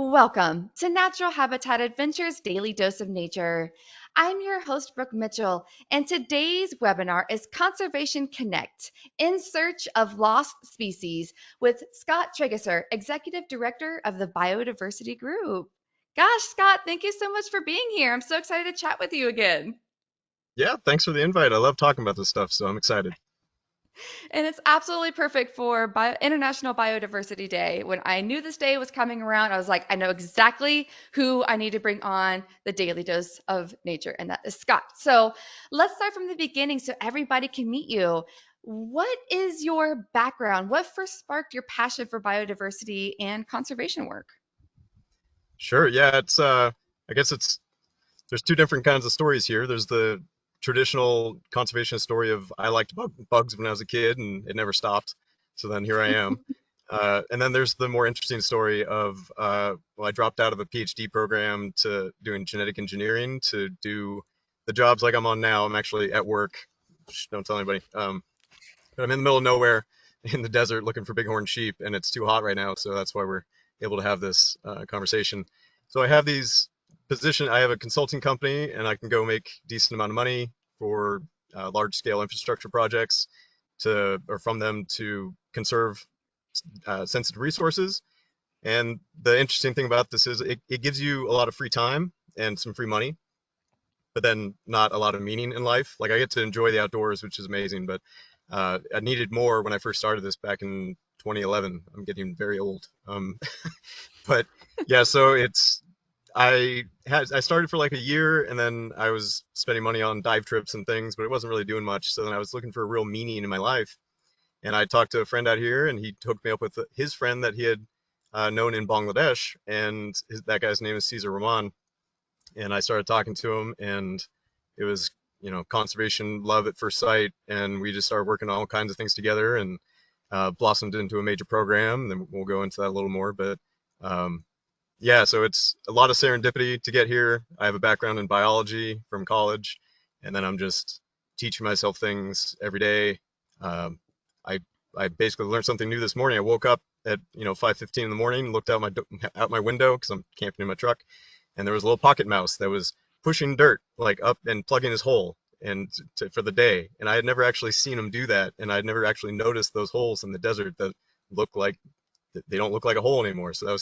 Welcome to Natural Habitat Adventures Daily Dose of Nature. I'm your host, Brooke Mitchell, and today's webinar is Conservation Connect in Search of Lost Species with Scott Trageser, Executive Director of the Biodiversity Group. Gosh, Scott, thank you so much for being here. I'm so excited to chat with you again. Yeah, thanks for the invite. I love talking about this stuff, so I'm excited. And it's absolutely perfect for International Biodiversity Day. When I knew this day was coming around, I was like, I know exactly who I need to bring on the daily dose of nature, and that is Scott. So let's start from the beginning so everybody can meet you. What is your background? What first sparked your passion for biodiversity and conservation work? Sure, yeah, I guess there's two different kinds of stories here. There's the traditional conservationist story of I liked bugs when I was a kid and it never stopped. So then here I am. And then there's the more interesting story of, well, I dropped out of a PhD program to doing genetic engineering to do the jobs like I'm on now. I'm actually at work. Shh, don't tell anybody. But I'm in the middle of nowhere in the desert looking for bighorn sheep, and it's too hot right now, so that's why we're able to have this conversation. So I have these position. I have a consulting company, and I can go make decent amount of money for large scale infrastructure projects or from them to conserve sensitive resources. And the interesting thing about this is it gives you a lot of free time and some free money, but then not a lot of meaning in life. Like I get to enjoy the outdoors, which is amazing, but I needed more when I first started this back in 2011. I'm getting very old. But yeah, so I started for like a year and then I was spending money on dive trips and things, but it wasn't really doing much. So then I was looking for a real meaning in my life. And I talked to a friend out here and he hooked me up with his friend that he had known in Bangladesh. And that guy's name is Caesar Rahman. And I started talking to him and it was, conservation love at first sight. And we just started working on all kinds of things together and blossomed into a major program. Then we'll go into that a little more, but um, yeah, so it's a lot of serendipity to get here. I have a background in biology from college, and then I'm just teaching myself things every day. Um, I I basically learned something new this morning. I woke up at 5:15 in the morning, looked out my window because I'm camping in my truck, and there was a little pocket mouse that was pushing dirt like up and plugging his hole for the day. And I had never actually seen him do that, and I had never actually noticed those holes in the desert that look like they don't look like a hole anymore. So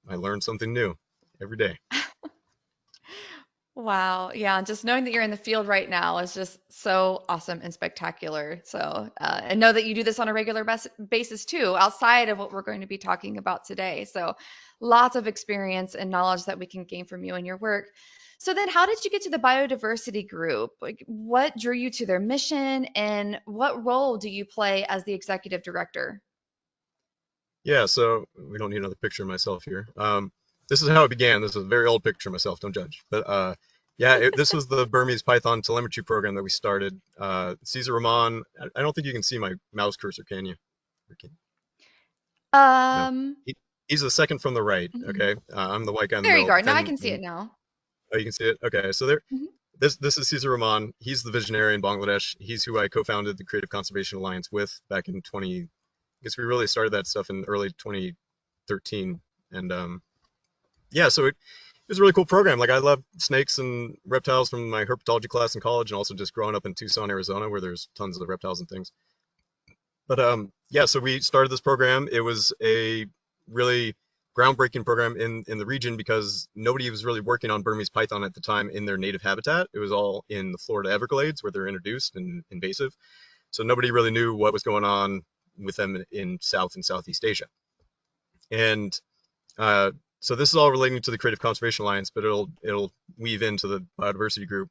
I learned something new every day. Wow. Yeah. And just knowing that you're in the field right now is just so awesome and spectacular. So, and know that you do this on a regular basis too, outside of what we're going to be talking about today. So, lots of experience and knowledge that we can gain from you and your work. So, then how did you get to the biodiversity group? Like, what drew you to their mission and what role do you play as the executive director? Yeah, so we don't need another picture of myself here. This is how it began. This is a very old picture of myself. Don't judge. But yeah, this was the Burmese Python telemetry program that we started. Caesar Rahman. I don't think you can see my mouse cursor, can you? Or no. Um, He, he's the second from the right. mhm. Okay, I'm the white guy in the There you middle. go. Now I Pretend. can see it now. Oh, you can see it. Okay, so there. Mhm. This is Caesar Rahman. He's the visionary in Bangladesh. He's who I co-founded the Creative Conservation Alliance with back in 20. I guess we really started that stuff in early 2013, and yeah, so it was a really cool program. Like I love snakes and reptiles from my herpetology class in college, and also just growing up in Tucson, Arizona, where there's tons of reptiles and things. But yeah, so we started this program. It was a really groundbreaking program in the region because nobody was really working on Burmese python at the time in their native habitat. It was all in the Florida Everglades where they're introduced and invasive. So nobody really knew what was going on with them in South and Southeast Asia. And uh, so this is all relating to the Creative Conservation Alliance, but it'll weave into the biodiversity group.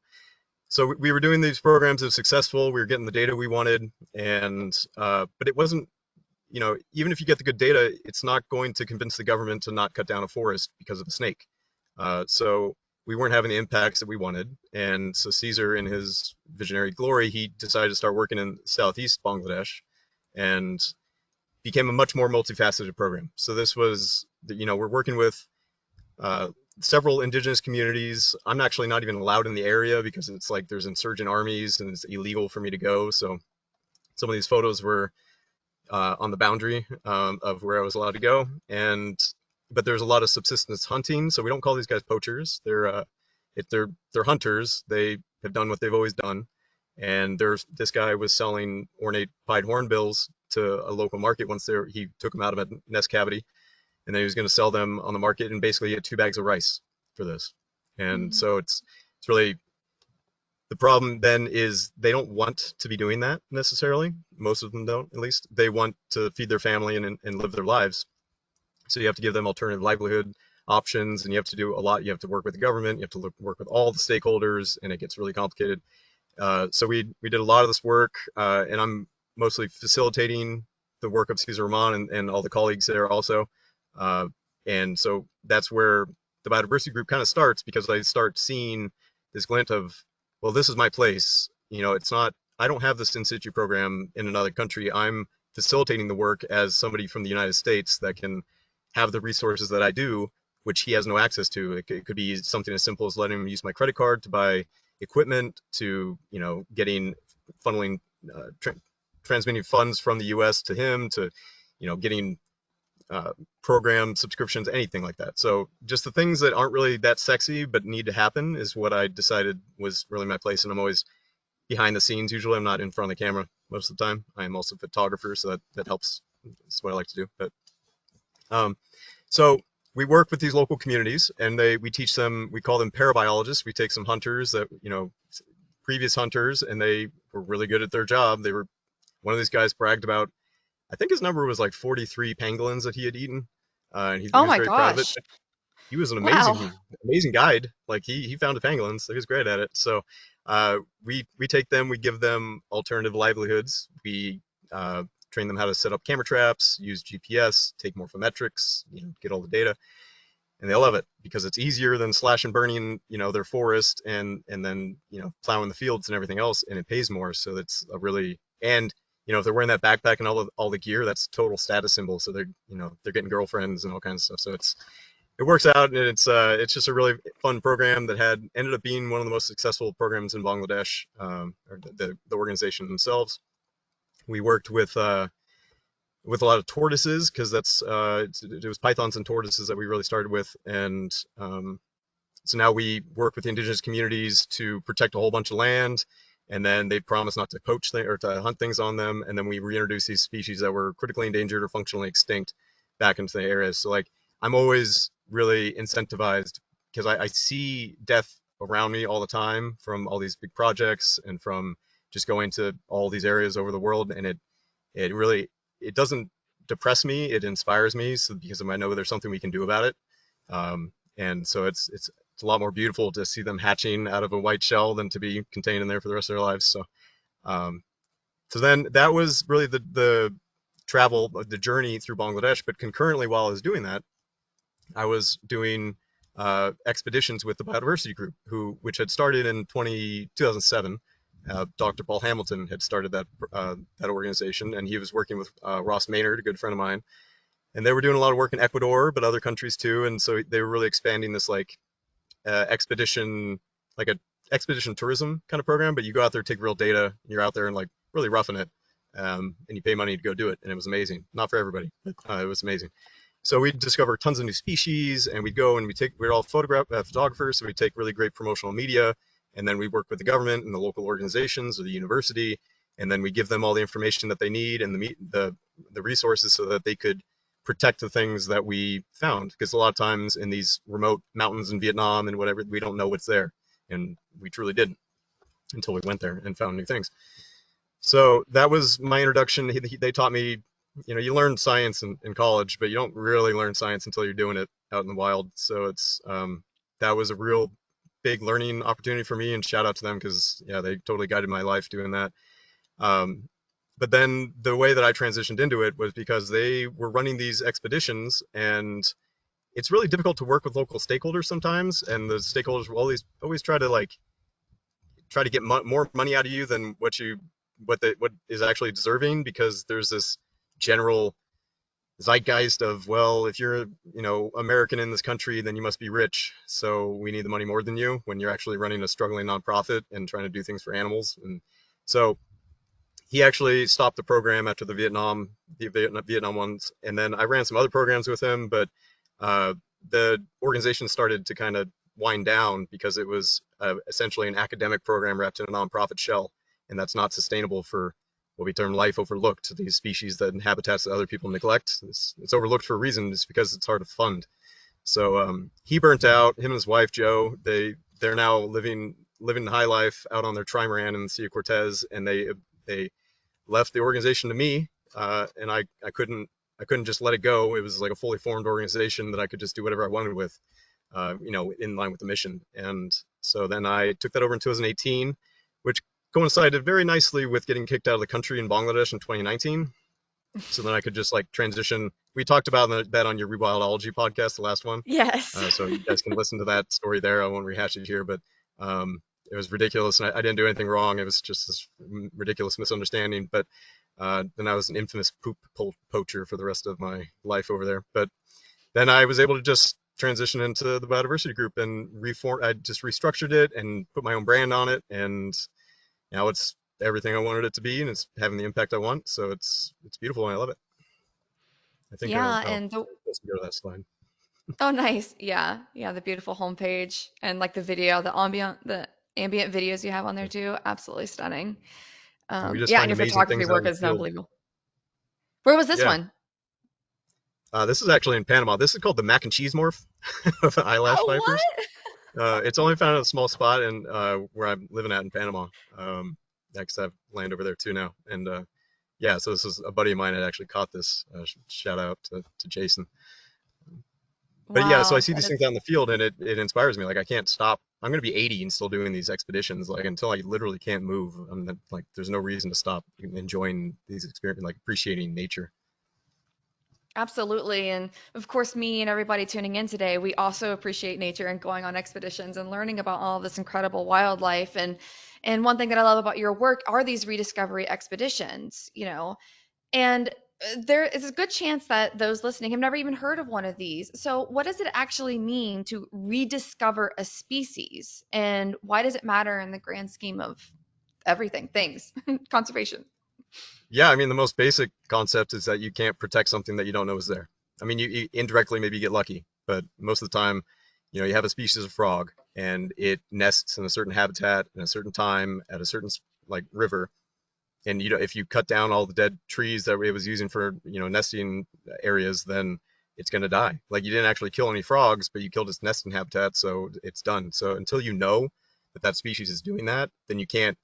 So we were doing these programs. It was successful. We were getting the data we wanted, and but it wasn't. Even if you get the good data, it's not going to convince the government to not cut down a forest because of a snake. So we weren't having the impacts that we wanted, and so Caesar, in his visionary glory, he decided to start working in southeast Bangladesh, and became a much more multifaceted program. So this was, we're working with uh, several indigenous communities. I'm actually not even allowed in the area because it's like there's insurgent armies and it's illegal for me to go. So some of these photos were on the boundary of where I was allowed to go. And but there's a lot of subsistence hunting, so we don't call these guys poachers. They're hunters. They have done what they've always done. And there's this guy was selling ornate pied hornbills to a local market once he took them out of a nest cavity, and then he was going to sell them on the market, and basically he had 2 bags of rice for this. And Mhm. so it's really, the problem then is they don't want to be doing that necessarily. Most of them don't, at least. They want to feed their family and live their lives. So you have to give them alternative livelihood options, and you have to do a lot. You have to work with the government, you have to work with all the stakeholders, and it gets really complicated. So we did a lot of this work, and I'm mostly facilitating the work of Cesar Rahman and all the colleagues there also. Uh, and so that's where the biodiversity group kind of starts, because I start seeing this glint of, well, this is my place. It's not, I don't have this in situ program in another country. I'm facilitating the work as somebody from the United States that can have the resources that I do, which he has no access to. It could be something as simple as letting him use my credit card to buy equipment, to getting funneling transmitting funds from the US to him, to getting program subscriptions, anything like that. So just the things that aren't really that sexy but need to happen is what I decided was really my place. And I'm always behind the scenes. Usually I'm not in front of the camera most of the time. I am also a photographer, so that helps. That's what I like to do. But um, so we work with these local communities, and we teach them. We call them parabiologists. We take some hunters that previous hunters, and they were really good at their job. One of these guys bragged about, I think his number was like 43 pangolins that he had eaten, and he Oh was my very proud of it. gosh. He was an Wow. amazing guide. Like he found a pangolin, so he was great at it. So we take them, we give them alternative livelihoods. We train them how to set up camera traps, use GPS, take morphometrics, get all the data, and they love it because it's easier than slash and burning, their forest, and then plowing the fields and everything else, and it pays more. So that's a really, and if they're wearing that backpack and all the gear, that's total status symbol. So they're getting girlfriends and all kinds of stuff. So it works out, and it's just a really fun program that ended up being one of the most successful programs in Bangladesh, or the organization themselves. We worked with a lot of tortoises, because it was pythons and tortoises that we really started with. And so now we work with the indigenous communities to protect a whole bunch of land, and then they promise not to poach or to hunt things on them, and then we reintroduce these species that were critically endangered or functionally extinct back into the areas. So like, I'm always really incentivized, because I see death around me all the time from all these big projects and from just going to all these areas over the world, and it really, it doesn't depress me, it inspires me, so because I know there's something we can do about it. And so it's a lot more beautiful to see them hatching out of a white shell than to be contained in there for the rest of their lives. Um, so then that was really the travel, the journey through Bangladesh. But concurrently, while I was doing that, I was doing expeditions with the Biodiversity Group, which had started in 2007. Dr. Paul Hamilton had started that organization, and he was working with Ross Maynard, a good friend of mine, and they were doing a lot of work in Ecuador, but other countries too. And so they were really expanding this expedition, like a expedition tourism kind of program. But you go out there, take real data, and you're out there and like really roughing it, and you pay money to go do it, and it was amazing. Not for everybody, but it was amazing. So we discover tons of new species, and we'd go and we're all photographers, so we take really great promotional media, and then we work with the government and the local organizations or the university, and then we give them all the information that they need and the resources so that they could protect the things that we found. Because a lot of times in these remote mountains in Vietnam and whatever, we don't know what's there, and we truly didn't until we went there and found new things. So that was my introduction. They taught me, you learn science in college, but you don't really learn science until you're doing it out in the wild. So that was a real big learning opportunity for me, and shout out to them, because yeah, they totally guided my life doing that. Um, but then the way that I transitioned into it was because they were running these expeditions, and it's really difficult to work with local stakeholders sometimes, and the stakeholders will always try to get more money out of you than what is actually deserving, because there's this general zeitgeist of, well, if you're American in this country, then you must be rich, so we need the money more than you, when you're actually running a struggling nonprofit and trying to do things for animals. And so he actually stopped the program after the Vietnam ones, and then I ran some other programs with him. But uh, the organization started to kind of wind down because it was essentially an academic program wrapped in a nonprofit shell, and that's not sustainable for what we term life overlooked, these species that in habitats that other people neglect. It's overlooked for a reason. It's because it's hard to fund. So he burnt out. Him and his wife Jo, they're now living the high life out on their trimaran in the Sea of Cortez, and they left the organization to me, and I couldn't just let it go. It was like a fully formed organization that I could just do whatever I wanted with, in line with the mission. And so then I took that over in 2018, which coincided very nicely with getting kicked out of the country in Bangladesh in 2019. So then I could just like transition. We talked about that on your Rewildology podcast, the last one. Yes. So you guys can listen to that story there. I won't rehash it here, but it was ridiculous, and I didn't do anything wrong. It was just this ridiculous misunderstanding. But then I was an infamous poop poacher for the rest of my life over there. But then I was able to just transition into the Biodiversity Group and reform. I just restructured it and put my own brand on it, and now it's everything I wanted it to be, and it's having the impact I want. So it's beautiful, and I love it. I think Yeah, oh, and the let's go to that slide. oh nice. Yeah. Yeah, the beautiful homepage and like the video, the ambient videos you have on there Yeah. too. Absolutely stunning. And we just Yeah, and find your amazing photography things out work in the is field. unbelievable. Where was this Yeah. one? This is actually in Panama. This is called the mac and cheese morph of eyelash Oh, vipers. what? It's only found in a small spot in where I'm living at in Panama. Yeah, 'cause I have land over there too now. And yeah, so this is a buddy of mine that actually caught this. Shout out to Jason. But yeah, so I Wow, see that these is things out in the field, and it inspires me. Like I can't stop. I'm gonna be 80 and still doing these expeditions. Like until I literally can't move. Like there's no reason to stop enjoying these experiences, like appreciating nature. absolutely. And of course, me and everybody tuning in today, we also appreciate nature and going on expeditions and learning about all this incredible wildlife. And one thing that I love about your work are these rediscovery expeditions, you know. And there is a good chance that those listening have never even heard of one of these. So, what does it actually mean to rediscover a species? And why does it matter in the grand scheme of everything, things, conservation? Yeah, I mean, the most basic concept is that you can't protect something that you don't know is there. I mean, you indirectly maybe get lucky, but most of the time, you have a species of frog and it nests in a certain habitat in a certain time at a certain like river, and if you cut down all the dead trees that it was using for nesting areas, then it's going to die. Like you didn't actually kill any frogs, but you killed its nesting habitat, so it's done. So until you know that that species is doing that, then you can't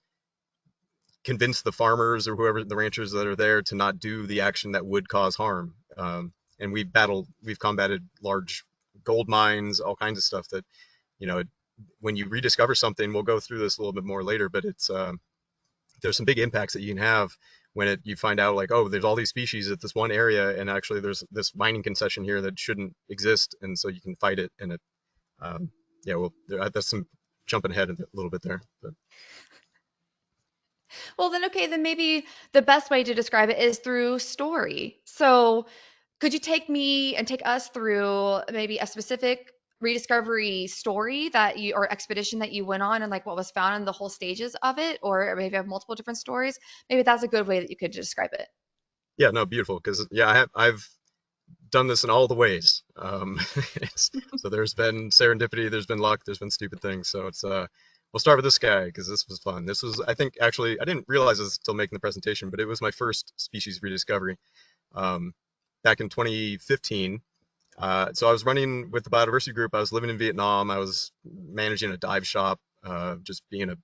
convince the farmers or whoever the ranchers that are there to not do the action that would cause harm. And we've combated large gold mines, all kinds of stuff that, you know, when you rediscover something, we'll go through this a little bit more later, but there's some big impacts that you can have when you find out like, oh, there's all these species at this one area, and actually there's this mining concession here that shouldn't exist, and so you can fight it. And yeah, well, that's some jumping ahead a little bit there, but Well, then, okay, then maybe the best way to describe it is through story. So, could you take me and take us through maybe a specific rediscovery story that you or expedition that you went on and like what was found in the whole stages of it, or maybe have multiple different stories? Maybe that's a good way that you could describe it. yeah, no, beautiful, because yeah, I've done this in all the ways. So there's been serendipity, there's been luck, there's been stupid things. So we'll start with this guy because this was fun. This was, I think, actually, I didn't realize this until making the presentation, but it was my first species rediscovery um, back in 2015. So I was running with the Biodiversity Group. I was living in Vietnam. I was managing a dive shop, just being a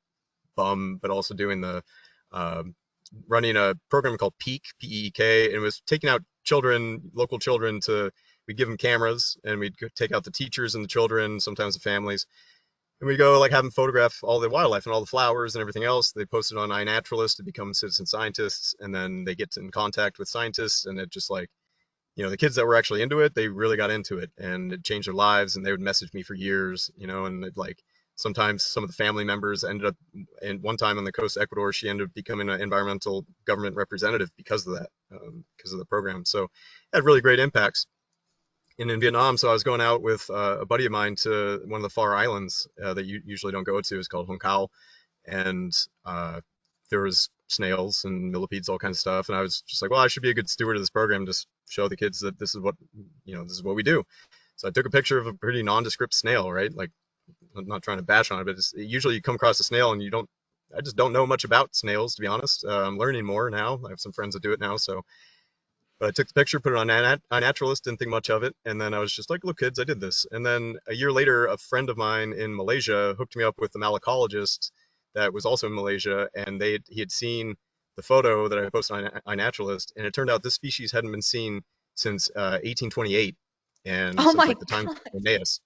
bum, but also doing um running a program called Peak, Peek, and it was taking out children, local children, we'd give them cameras, and we'd take out the teachers and the children, sometimes the families, and we'd go like have them photograph all the wildlife and all the flowers and everything else. They post it on iNaturalist to become citizen scientists, and then they get in contact with scientists, and it just like, the kids that were actually into it, they really got into it, and it changed their lives, and they would message me for years, and like sometimes some of the family members ended up, and one time on the coast of Ecuador, she ended up becoming an environmental government representative because of that, because of the program. So it had really great impacts. And in Vietnam, so I was going out with a buddy of mine to one of the far islands that you usually don't go to. It's called Hong Kong, and there was snails and millipedes, all kinds of stuff. And I was just like, well, I should be a good steward of this program, just show the kids that this is what we do. So I took a picture of a pretty nondescript snail, right? Like, I'm not trying to bash on it, but usually you come across a snail and I just don't know much about snails, to be honest. I'm learning more now. I have some friends that do it now, so. But I took the picture, put it on iNaturalist, didn't think much of it, and then I was just like, "Look, kids, I did this." And then a year later, a friend of mine in Malaysia hooked me up with a malacologist that was also in Malaysia, and he had seen the photo that I posted on iNaturalist, and it turned out this species hadn't been seen since 1828, and Oh since my like the time of God, Linnaeus.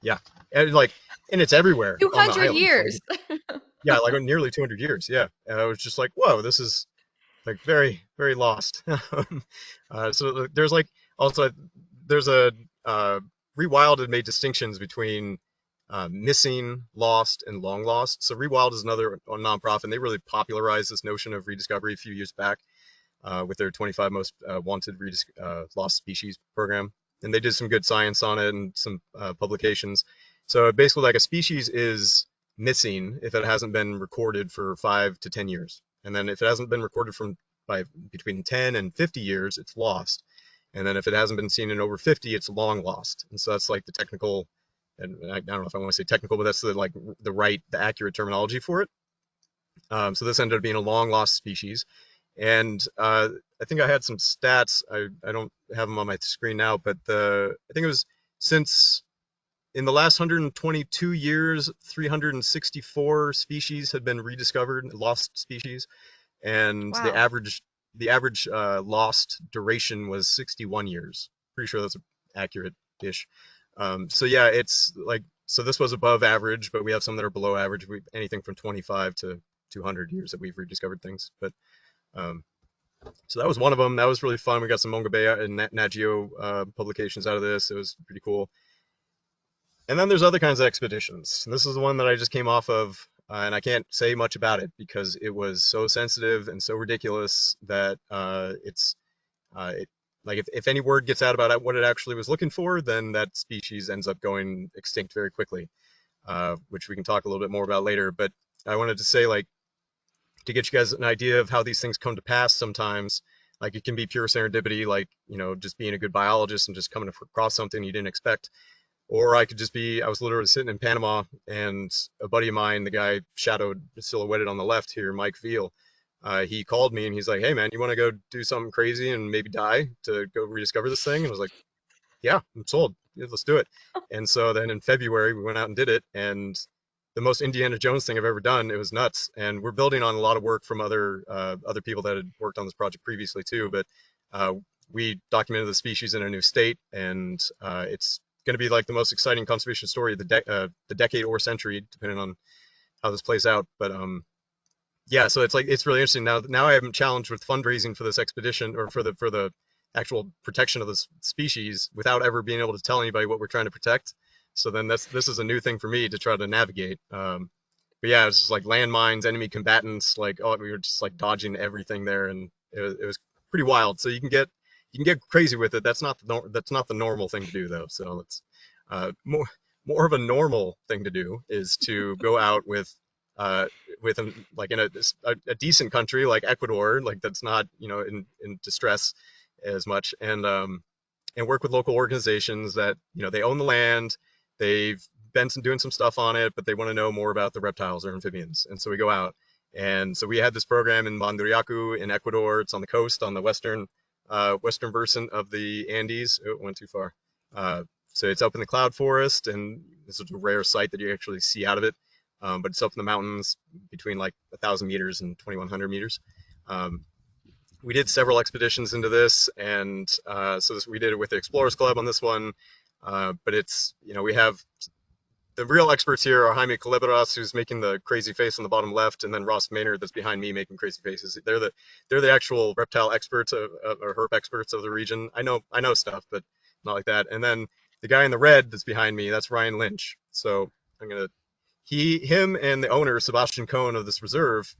Yeah, and like, and it's everywhere on the 200 islands. Like, years. yeah, like nearly 200 years. Yeah, and I was just like, "Whoa, this is like very very lost." So there's like also there's a Rewild had made distinctions between missing, lost, and long lost. So Rewild is another nonprofit, and they really popularized this notion of rediscovery a few years back with their 25 most wanted lost species program, and they did some good science on it and some publications. So basically, like a species is missing if it hasn't been recorded for 5 to 10 years, and then if it hasn't been recorded by between 10 and 50 years, it's lost. And then if it hasn't been seen in over 50, it's long lost. And so that's like the technical, and I don't know if I want to say technical, but that's the accurate terminology for it. So this ended up being a long lost species. And I think I had some stats. I don't have them on my screen now, but I think it was since in the last 122 years, 364 species had been rediscovered, lost species, and the Wow. average lost duration was 61 years. Pretty sure that's accurate-ish. So yeah, it's like so this was above average, but we have some that are below average. Anything from 25 to 200 years that we've rediscovered things. But um, so that was one of them. That was really fun. We got some Mongabay and Nat Geo publications out of this. It was pretty cool. And then there's other kinds of expeditions. And this is the one that I just came off of, and I can't say much about it because it was so sensitive and so ridiculous that like if any word gets out about what it actually was looking for, then that species ends up going extinct very quickly, which we can talk a little bit more about later. But I wanted to say, like, to get you guys an idea of how these things come to pass sometimes. Like it can be pure serendipity, like, just being a good biologist and just coming across something you didn't expect. Or I could just be, I was literally sitting in Panama and a buddy of mine, the guy shadowed, silhouetted on the left here, Mike Veal, he called me and he's like, "Hey man, you want to go do something crazy and maybe die to go rediscover this thing?" And I was like, "Yeah, I'm sold. Yeah, let's do it." And so then in February, we went out and did it. And the most Indiana Jones thing I've ever done. It was nuts. And we're building on a lot of work from other people that had worked on this project previously too. But uh, we documented the species in a new state, and it's going to be like the most exciting conservation story of the decade or century, depending on how this plays out. But yeah, so it's really interesting now. Now I am challenged with fundraising for this expedition or for the actual protection of this species without ever being able to tell anybody what we're trying to protect. So then this is a new thing for me to try to navigate. But yeah, it's just like landmines, enemy combatants, like, oh, we were just like dodging everything there, and it was pretty wild. So you can get crazy with it. That's not the normal thing to do though. So it's more of a normal thing to do is to go out uh, like in a decent country like Ecuador, like that's not in distress as much, and work with local organizations that they own the land, they've been doing some stuff on it, but they want to know more about the reptiles or amphibians, and so we go out. And so we had this program in Manduriacu in Ecuador. It's on the coast, on the western version of the Andes. Oh, it went too far. So it's up in the cloud forest, and this is a rare sight that you actually see out of it. But it's up in the mountains between like 1,000 meters and 2,100 meters. Um, we did several expeditions into this, and we did it with the Explorers Club on this one. But we have the real experts here are Jaime Calibras, who's making the crazy face on the bottom left, and then Ross Maynard, that's behind me, making crazy faces. They're the actual reptile experts or herp experts of the region. I know stuff, but not like that. And then the guy in the red that's behind me, that's Ryan Lynch. So I'm gonna him and the owner, Sebastian Cohn, of this reserve,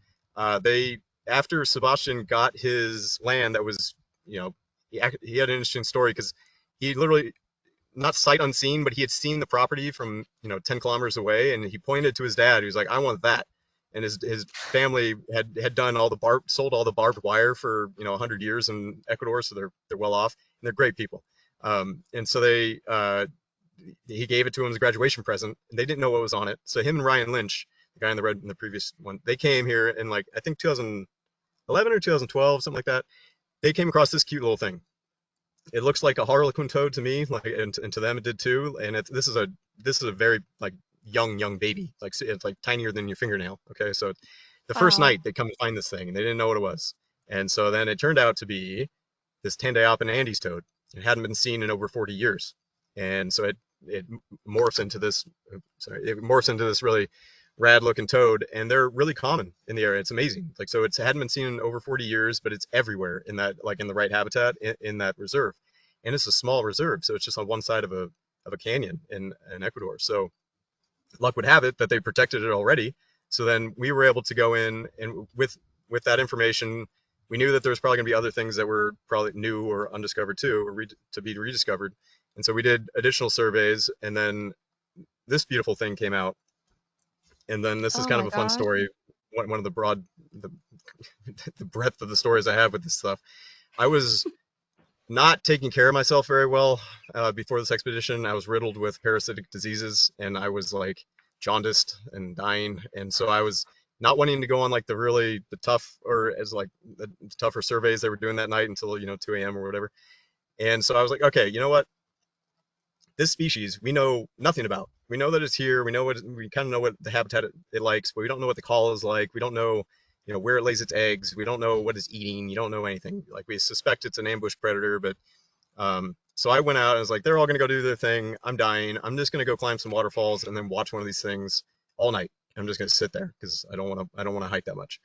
they after Sebastian got his land that was, he had an interesting story because he literally, not sight unseen, but he had seen the property from 10 kilometers away, and he pointed to his dad. He was like, "I want that." And his family had done sold all the barbed wire for 100 years in Ecuador, so they're well off, and they're great people. And so he gave it to him as a graduation present, and they didn't know what was on it. So him and Ryan Lynch, the guy in the red in the previous one, they came here in like I think 2011 or 2012, something like that. They came across this cute little thing. It looks like a harlequin toad to me, like and to them it did too. And this is a very like young baby, like it's like tinier than your fingernail. Okay, so the first Wow. night they come and find this thing, and they didn't know what it was. And so then it turned out to be this Tandeopen Andes toad. It hadn't been seen in over 40 years, and so it morphs into this. Sorry, it morphs into this really rad looking toad, and they're really common in the area. It's amazing. Like so, it hadn't been seen in over 40 years, but it's everywhere in that like in the right habitat in that reserve, and it's a small reserve, so it's just on one side of a canyon in Ecuador. So luck would have it that they protected it already. So then we were able to go in and with that information, we knew that there was probably going to be other things that were probably new or undiscovered too, or to be rediscovered. And so we did additional surveys, and then this beautiful thing came out. And then this is Oh kind of my a fun gosh. story. One of the the breadth of the stories I have with this stuff. I was not taking care of myself very well before this expedition. I was riddled with parasitic diseases, and I was like jaundiced and dying, and so I was not wanting to go on like the tough or as like the tougher surveys they were doing that night until 2 a.m. or whatever. And so I was like, okay, you know what? This species we know nothing about. We know that it's here. We kind of know what the habitat it likes, but we don't know what the call is like. We don't know where it lays its eggs. We don't know what it's eating. You don't know anything. Like we suspect it's an ambush predator, but so I went out and I was like, they're all gonna go do their thing. I'm dying. I'm just gonna go climb some waterfalls and then watch one of these things all night. I'm just gonna sit there because I don't want to hike that much.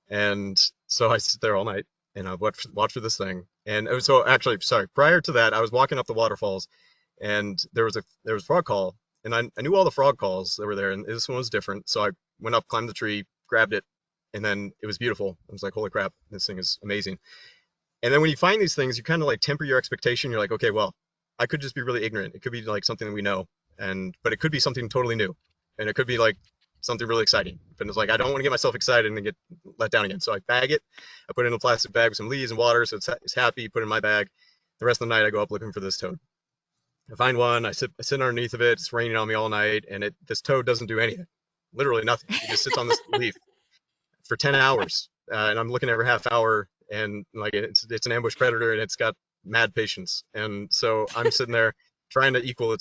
And so I sit there all night and I watch for this thing. And so actually, sorry, prior to that, I was walking up the waterfalls and there was a frog call, and I knew all the frog calls that were there, and this one was different. So I went up, climbed the tree, grabbed it, and then it was beautiful. I was like, holy crap, this thing is amazing. And then when you find these things, you kind of like temper your expectation. You're like, okay, well, I could just be really ignorant. It could be like something that we know, but it could be something totally new, and it could be like something really exciting. But it's like I don't want to get myself excited and get let down again. So I bag it. I put it in a plastic bag with some leaves and water, so it's happy. Put it in my bag. The rest of the night, I go up looking for this toad. I find one. I sit underneath of it. It's raining on me all night, and this toad doesn't do anything. Literally nothing. He just sits on this leaf for 10 hours, and I'm looking every half hour, and like it's an ambush predator, and it's got mad patience, and so I'm sitting there trying to equal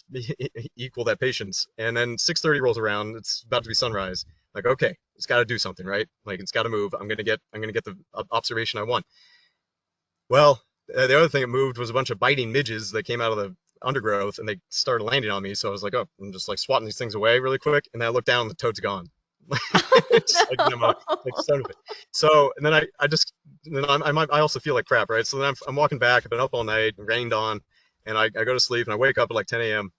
that patience, and then 6:30 rolls around. It's about to be sunrise. Like, okay, it's got to do something, right? Like it's got to move. I'm gonna get the observation I want. Well, the other thing that moved was a bunch of biting midges that came out of the undergrowth, and they started landing on me. So I was like, oh, I'm just like swatting these things away really quick, and then I look down, and the toad's gone. It's like, like son of it. So, and then I just, then I also feel like crap, right? So then I'm walking back. I've been up all night, rained on, and I go to sleep, and I wake up at like 10 a.m.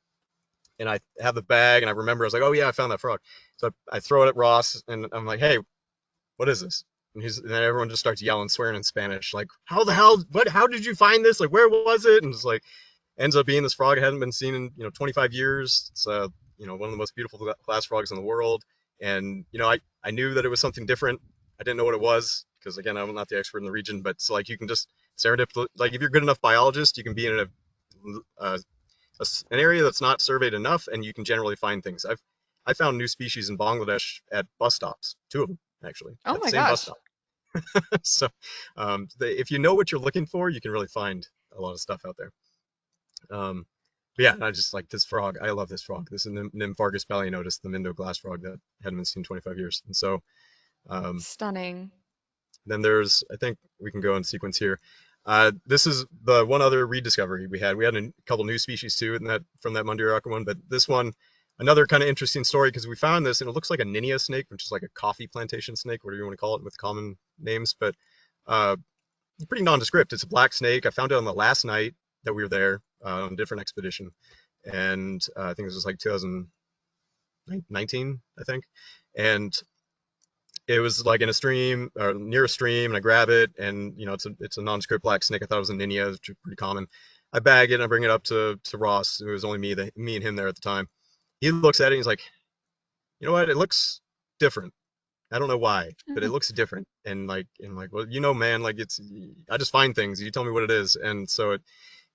and I have the bag, and I remember I was like, oh yeah, I found that frog. So I throw it at Ross, and I'm like, hey, what is this? And then everyone just starts yelling, swearing in Spanish, like, how the hell, what, how did you find this? Like, where was it? And it's like, ends up being this frog. It hadn't been seen in 25 years. It's one of the most beautiful glass frogs in the world. And I knew that it was something different. I didn't know what it was because again I'm not the expert in the region. But so like you can just serendipity, like if you're a good enough biologist, you can be in an area that's not surveyed enough, and you can generally find things. I found new species in Bangladesh at bus stops, two of them actually Oh at the my same bus gosh. stop. So if you know what you're looking for, you can really find a lot of stuff out there. Um, but yeah, I just like this frog. I love this frog. This is Nymphargus balionotus, the Mindo glass frog that hadn't been seen in 25 years. And so um, Stunning. then I think we can go in sequence here. This is the one other rediscovery we had. We had a couple new species too from that Mundiaraka one, but this one, another kind of interesting story because we found this and it looks like a Ninia snake, which is like a coffee plantation snake, whatever you want to call it with common names, but uh, pretty nondescript. It's a black snake. I found it on the last night that we were there on a different expedition, and I think this was like 2019, I think, and it was like in a stream or near a stream, and I grab it, and it's a nondescript black snake. I thought it was a Ninia, which is pretty common. I bag it and I bring it up to Ross. It was only me and him there at the time. He looks at it and he's like, you know what? It looks different. I don't know why, but it looks different. And like, well, man, like I just find things. You tell me what it is. And so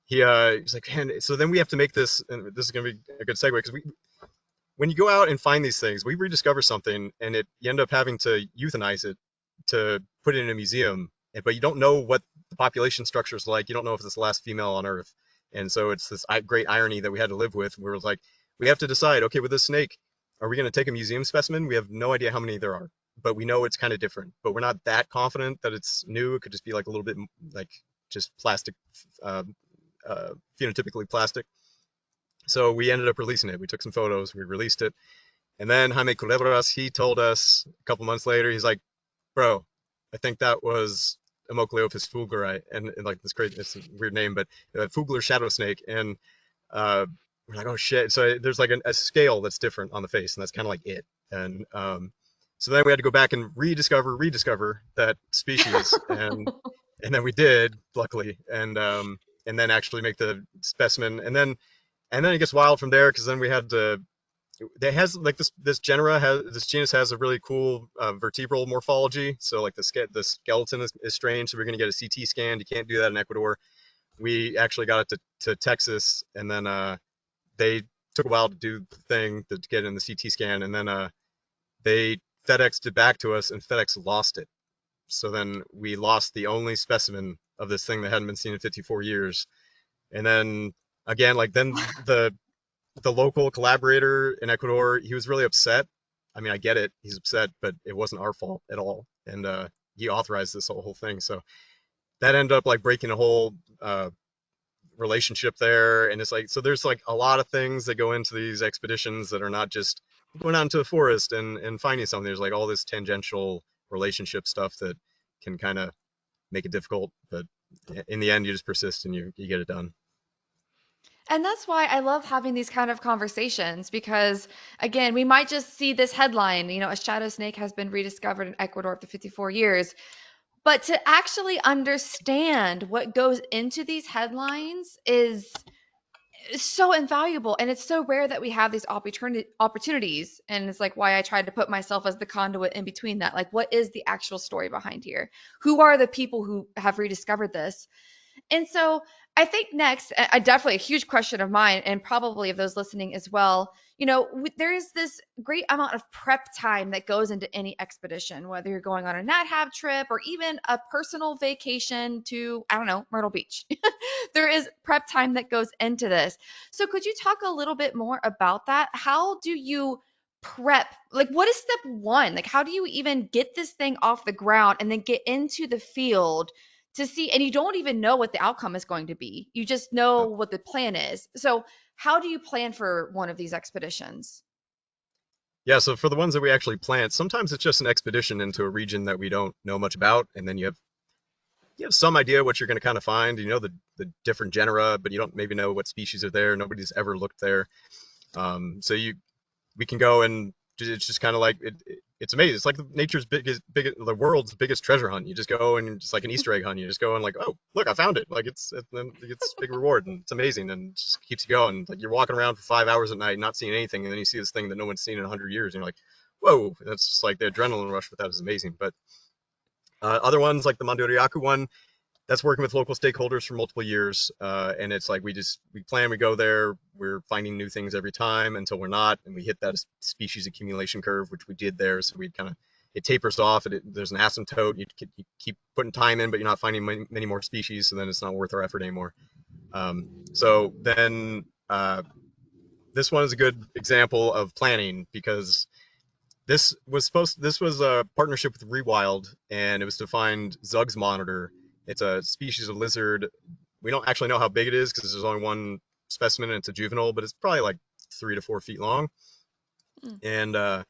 he's like, man, so then we have to make this, and this is gonna be a good segue because we when you go out and find these things, we rediscover something, and you end up having to euthanize it to put it in a museum, but you don't know what the population structure is like. You don't know if it's the last female on Earth, and so it's this great irony that we had to live with. We were like, we have to decide, okay, with this snake, are we going to take a museum specimen? We have no idea how many there are, but we know it's kind of different. But we're not that confident that it's new. It could just be like a little bit like just plastic, uh, phenotypically plastic. So we ended up releasing it. We took some photos, we released it, and then Jaime Culebras, he told us a couple months later, he's like, bro, I think that was Amocleophis fulguri, and like this crazy, it's a weird name, but Fugler shadow snake, and we're like, oh shit. So there's like a scale that's different on the face, and that's kind of like it. And so then we had to go back and rediscover that species, and then we did, luckily, and then actually make the specimen, and then it gets wild from there because then we had to. It has like this genus has a really cool vertebral morphology. So like the skeleton is strange. So we're gonna get a CT scan. You can't do that in Ecuador. We actually got it to Texas, and then they took a while to do the thing to get in the CT scan, and then they FedExed it back to us, and FedEx lost it. So then we lost the only specimen of this thing that hadn't been seen in 54 years. And then again, like then the local collaborator in Ecuador, he was really upset. I mean, I get it, he's upset, but it wasn't our fault at all. And he authorized this whole thing, so that ended up like breaking a whole relationship there. And it's like, so there's like a lot of things that go into these expeditions that are not just going out into the forest and finding something. There's like all this tangential relationship stuff that can kind of make it difficult, but in the end, you just persist and you get it done. And that's why I love having these kind of conversations because, again, we might just see this headline, a shadow snake has been rediscovered in Ecuador after 54 years. But to actually understand what goes into these headlines is so invaluable. And it's so rare that we have these opportunities. And it's like why I tried to put myself as the conduit in between that. Like, what is the actual story behind here? Who are the people who have rediscovered this? And so I think next, definitely a huge question of mine, and probably of those listening as well. There is this great amount of prep time that goes into any expedition, whether you're going on a NatHab trip or even a personal vacation to, I don't know, Myrtle Beach. There is prep time that goes into this. So could you talk a little bit more about that? How do you prep? Like, what is step one? Like, how do you even get this thing off the ground and then get into the field to see? And you don't even know what the outcome is going to be. You just know what the plan is. So how do you plan for one of these expeditions? Yeah, so for the ones that we actually plant, sometimes it's just an expedition into a region that we don't know much about, and then you have some idea what you're going to kind of find. You know the different genera, but you don't maybe know what species are there. Nobody's ever looked there. So we can go and it's just kind of like it's amazing. It's like the world's biggest treasure hunt. You just go and just like an Easter egg hunt. You just go and like, oh, look, I found it. Like it's a big reward and it's amazing and it just keeps you going. Like you're walking around for 5 hours at night not seeing anything, and then you see this thing that no one's seen in 100 years, and you're like, whoa, that's just like the adrenaline rush with that is amazing. But other ones like the Mandurriaku one, that's working with local stakeholders for multiple years. And it's like we plan, we go there, we're finding new things every time until we're not, and we hit that species accumulation curve, which we did there. So we kind of it tapers off. There's an asymptote. You keep putting time in, but you're not finding many more species, so then it's not worth our effort anymore. So then this one is a good example of planning because this was a partnership with Rewild, and it was to find Zug's monitor. It's a species of lizard. We don't actually know how big it is because there's only one specimen and it's a juvenile, but it's probably like 3 to 4 feet long. Hmm. And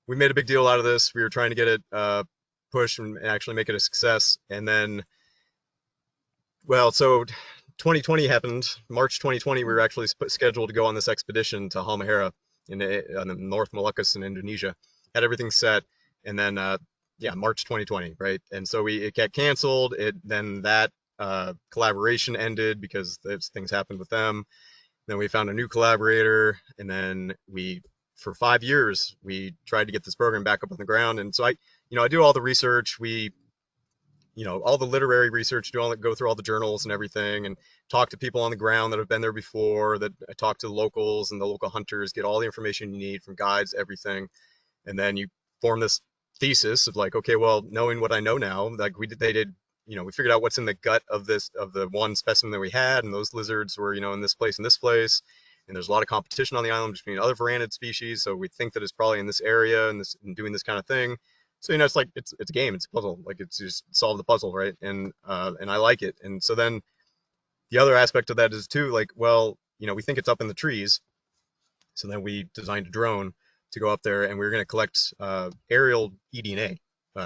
we made a big deal out of this. We were trying to get it pushed and actually make it a success. And then, well, so 2020 happened. March 2020, we were actually scheduled to go on this expedition to Halmahera in the North Moluccas in Indonesia. Had everything set, and then yeah, March 2020, right? And so it got canceled. Then that collaboration ended because things happened with them. Then we found a new collaborator, and then for 5 years, we tried to get this program back up on the ground. And so I do all the research. all the literary research, go through all the journals and everything, and talk to people on the ground that have been there before. That I talk to the locals and the local hunters, get all the information you need from guides, everything, and then you form this thesis of like, okay, well, knowing what I know now, like they did, we figured out what's in the gut of the one specimen that we had, and those lizards were, in this place, and there's a lot of competition on the island between other varanid species, so we think that it's probably in this area and doing this kind of thing. So it's like it's a game, it's a puzzle, like it's just solve the puzzle, right? And I like it. And so then the other aspect of that is too, like, well, we think it's up in the trees, so then we designed a drone to go up there, and we were going to collect aerial eDNA,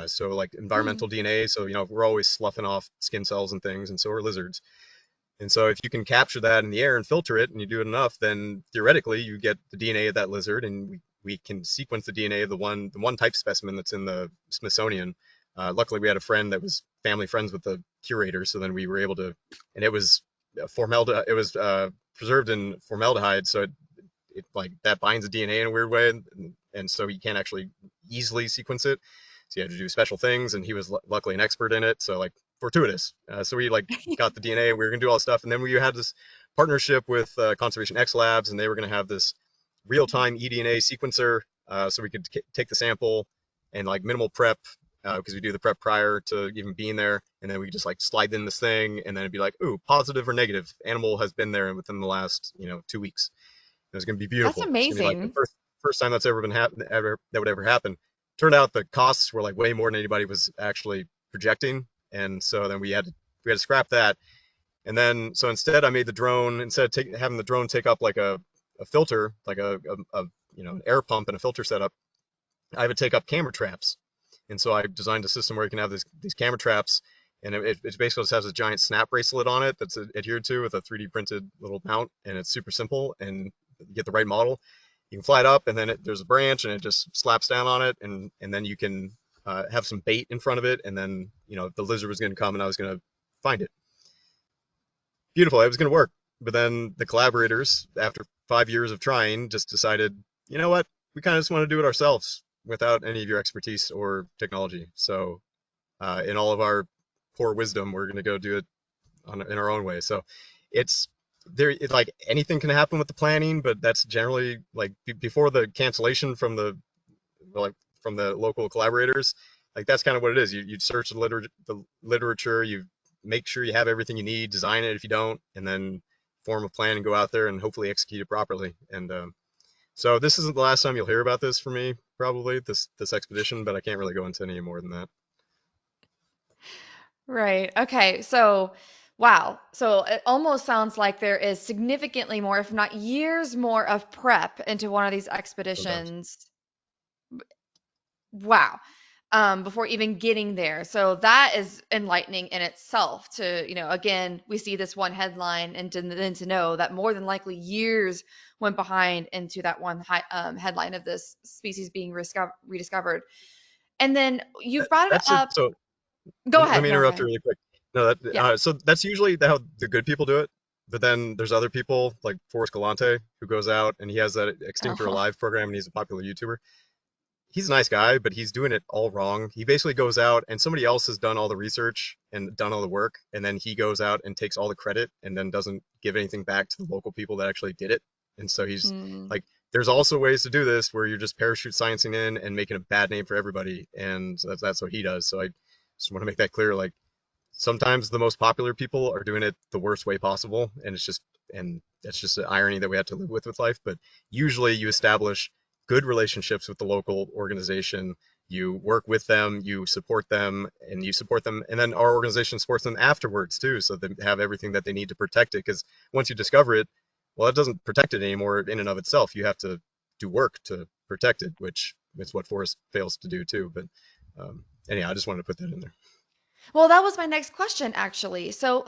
so like Hmm. environmental DNA. So we're always sloughing off skin cells and things, and so are lizards. And so if you can capture that in the air and filter it, and you do it enough, then theoretically you get the DNA of that lizard, and we can sequence the DNA of the one type specimen that's in the Smithsonian. Luckily, we had a friend that was family friends with the curator, so then we were able to, and it was formaldehyde. It was preserved in formaldehyde, so it like that binds the DNA in a weird way, and so you can't actually easily sequence it. So you had to do special things, and he was luckily an expert in it. So like fortuitous. So we like got the DNA. We were gonna do all this stuff, and then we had this partnership with Conservation X Labs, and they were gonna have this real-time eDNA sequencer, so we could take the sample and like minimal prep, because we do the prep prior to even being there, and then we just like slide in this thing, and then it'd be like, ooh, positive or negative. Animal has been there within the last 2 weeks. It was going to be That's beautiful. It's going to be like the amazing. first time that's ever been ever that would ever happen. Turned out the costs were like way more than anybody was actually projecting, and so then we had to scrap that. And then so instead, I made the drone, instead of having the drone take up like a filter, like an air pump and a filter setup, I would take up camera traps. And so I designed a system where you can have these camera traps, and it basically just has a giant snap bracelet on it that's adhered to with a 3D printed little mount, and it's super simple, and you get the right model. You can fly it up, and then there's a branch, and it just slaps down on it, and then you can have some bait in front of it, and then the lizard was going to come, and I was going to find it. Beautiful, it was going to work. But then the collaborators, after 5 years of trying, just decided, you know what, we kind of just want to do it ourselves without any of your expertise or technology. So in all of our poor wisdom, we're going to go do it in our own way. So it's it's like anything can happen with the planning, but that's generally like before the cancellation from like from the local collaborators. Like that's kind of what it is. You search the literature, you make sure you have everything you need, design it if you don't, and then form a plan and go out there and hopefully execute it properly. And so this isn't the last time you'll hear about this from me, probably this expedition, but I can't really go into any more than that. Right. Okay. So, wow. So it almost sounds like there is significantly more, if not years more, of prep into one of these Sometimes. expeditions. Wow. Before even getting there. So that is enlightening in itself to, again, we see this one headline and then to know that more than likely years went behind into that one headline of this species being rediscovered. And then you've brought it That's it. up. So Go let ahead. me No, go interrupt you ahead. really quick. No, Yeah. so that's usually how the good people do it. But then there's other people like Forrest Galante who goes out and he has that Extinct or Oh. Alive program, and he's a popular YouTuber. He's a nice guy, but he's doing it all wrong. He basically goes out and somebody else has done all the research and done all the work, and then he goes out and takes all the credit and then doesn't give anything back to the local people that actually did it. And so he's Hmm. like, there's also ways to do this where you're just parachute sciencing in and making a bad name for everybody, and that's what he does. So I just want to make that clear. Like sometimes the most popular people are doing it the worst way possible, and that's just an irony that we have to live with life. But usually you establish good relationships with the local organization, you work with them, you support them, and then our organization supports them afterwards too, so they have everything that they need to protect it. Because once you discover it, well, it doesn't protect it anymore in and of itself. You have to do work to protect it, which is what Forest fails to do too. But anyhow, I just wanted to put that in there. Well, that was my next question actually. So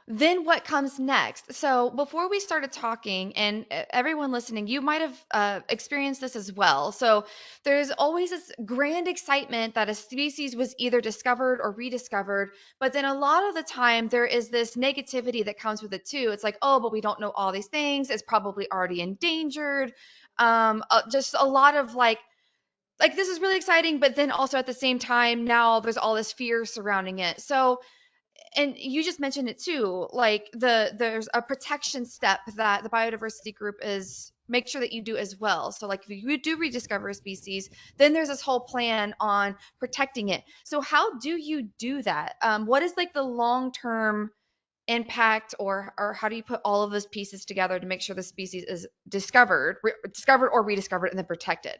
then what comes next? So before we started talking, and everyone listening, you might have experienced this as well. So there's always this grand excitement that a species was either discovered or rediscovered, but then a lot of the time there is this negativity that comes with it too. It's like, oh, but we don't know all these things. It's probably already endangered. Just a lot of like like this is really exciting, but then also at the same time, now there's all this fear surrounding it. So, and you just mentioned it too, like there's a protection step that the biodiversity group is make sure that you do as well. So like if you do rediscover a species, then there's this whole plan on protecting it. So how do you do that? What is like the long term impact, or how do you put all of those pieces together to make sure the species is discovered or rediscovered and then protected?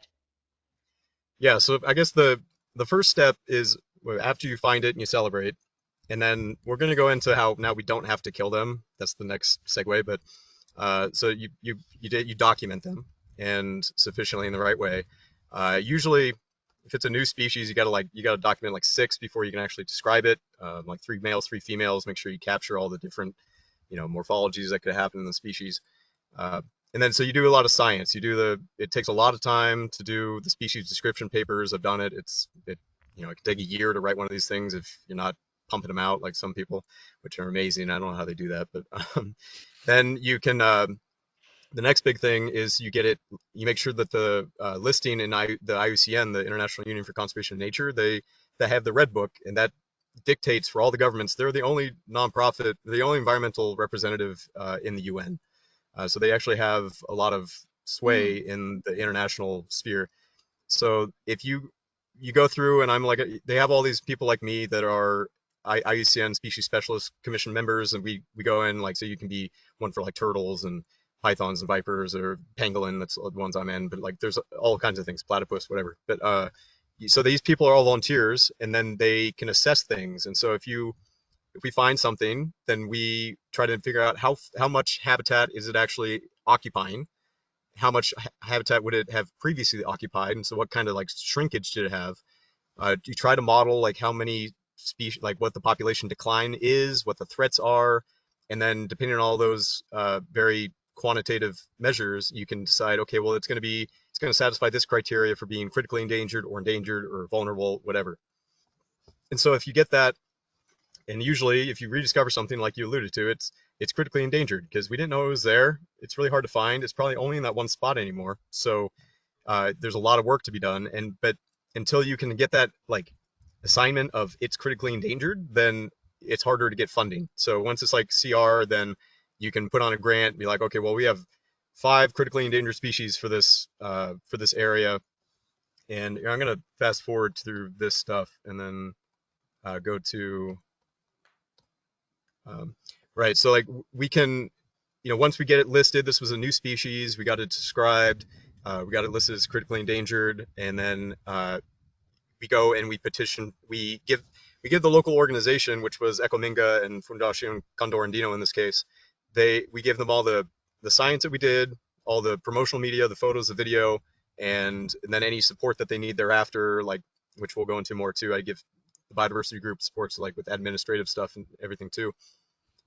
Yeah, so I guess the first step is after you find it and you celebrate, and then we're going to go into how now we don't have to kill them. That's the next segue. But so you document them and sufficiently in the right way. Usually, if it's a new species, you gotta document like six before you can actually describe it. Like three males, three females. Make sure you capture all the different morphologies that could happen in the species. And then so you do a lot of science. It takes a lot of time to do the species description papers. I've done it. It can take a year to write one of these things if you're not pumping them out like some people, which are amazing. I don't know how they do that, but then you can. The next big thing is you make sure that the listing in the IUCN, the International Union for Conservation of Nature, they have the red book, and that dictates for all the governments. They're the only nonprofit, the only environmental representative in the UN. So they actually have a lot of sway Mm. in the international sphere. So if you go through, and they have all these people like me that are IUCN Species Specialist Commission members, and we go in like, so you can be one for like turtles and pythons and vipers, or pangolin. That's the ones I'm in. But like there's all kinds of things, platypus, whatever. But so these people are all volunteers, and then they can assess things. And so if we find something, then we try to figure out how much habitat is it actually occupying, how much habitat would it have previously occupied, and so what kind of like shrinkage did it have. You try to model like how many species, like what the population decline is, what the threats are, and then depending on all those very quantitative measures, you can decide, okay, well, it's going to satisfy this criteria for being critically endangered or vulnerable, whatever. And so if you get that, and usually if you rediscover something like you alluded to, it's critically endangered because we didn't know it was there. It's really hard to find. It's probably only in that one spot anymore. So there's a lot of work to be done. But until you can get that like assignment of it's critically endangered, then it's harder to get funding. So once it's like CR, then you can put on a grant and be like, okay, well, we have 5 critically endangered species for this area. And I'm gonna fast forward through this stuff and then go to right. So like we can, once we get it listed, this was a new species, we got it described, we got it listed as critically endangered, and then we go and we petition, we give the local organization, which was Ecominga and Fundación Condor Andino in this case, we give them all the science that we did, all the promotional media, the photos, the video, and then any support that they need thereafter, like which we'll go into more too. I give the Biodiversity Group supports like with administrative stuff and everything too.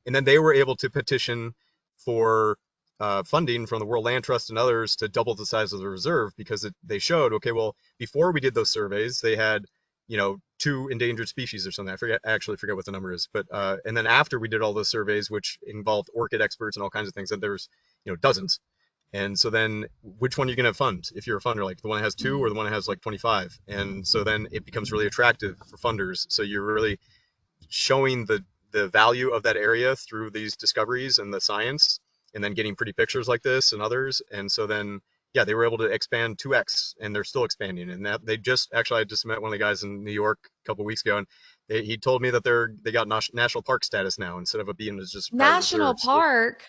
And then they were able to petition for funding from the World Land Trust and others to double the size of the reserve because they showed, okay, well, before we did those surveys, they had, 2 endangered species or something. I actually forget what the number is. But and then after we did all those surveys, which involved orchid experts and all kinds of things, then there's, dozens. And so then which one are you going to fund if you're a funder, like the one that has 2 or the one that has like 25? And so then it becomes really attractive for funders. So you're really showing the value of that area through these discoveries and the science, and then getting pretty pictures like this and others. And so then, yeah, they were able to expand 2x, and they're still expanding. And that I just met one of the guys in New York a couple of weeks ago, and he told me that they got national park status now instead of it being just a private National reserve. So park.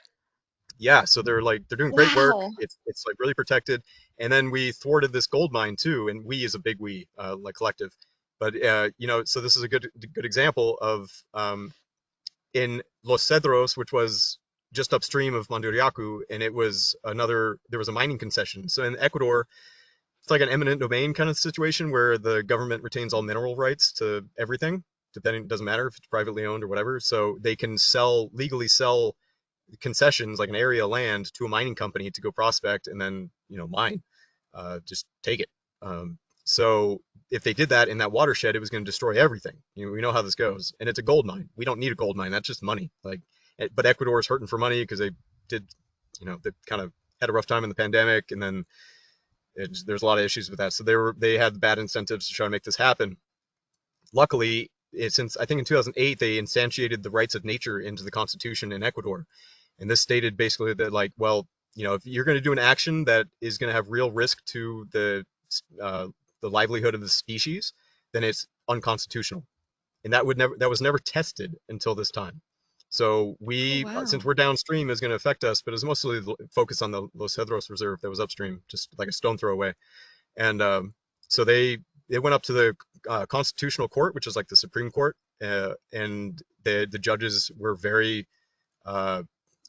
yeah, so they're doing great work. Wow. It's like really protected. And then we thwarted this gold mine too, and we is a big like collective. But so this is a good example of in Los Cedros, which was just upstream of Manduriacu, and there was a mining concession. So in Ecuador, it's like an eminent domain kind of situation where the government retains all mineral rights to everything, it doesn't matter if it's privately owned or whatever. So they can legally sell concessions, like an area of land, to a mining company to go prospect and then, mine, just take it. So if they did that in that watershed, it was going to destroy everything. We know how this goes, and it's a gold mine. We don't need a gold mine. That's just money. But Ecuador is hurting for money because they kind of had a rough time in the pandemic, and then There's a lot of issues with that. So they had bad incentives to try to make this happen. Luckily, since I think in 2008 they instantiated the rights of nature into the Constitution in Ecuador, and this stated basically that like, well, if you're going to do an action that is going to have real risk to uh, the livelihood of the species, then it's unconstitutional, and that was never tested until this time. So Oh, since wow. we're downstream, is going to affect us, but it's mostly focused on the Los Cedros Reserve that was upstream, just like a stone throw away. And so they went up to the Constitutional Court, which is like the Supreme Court, and the judges were very uh,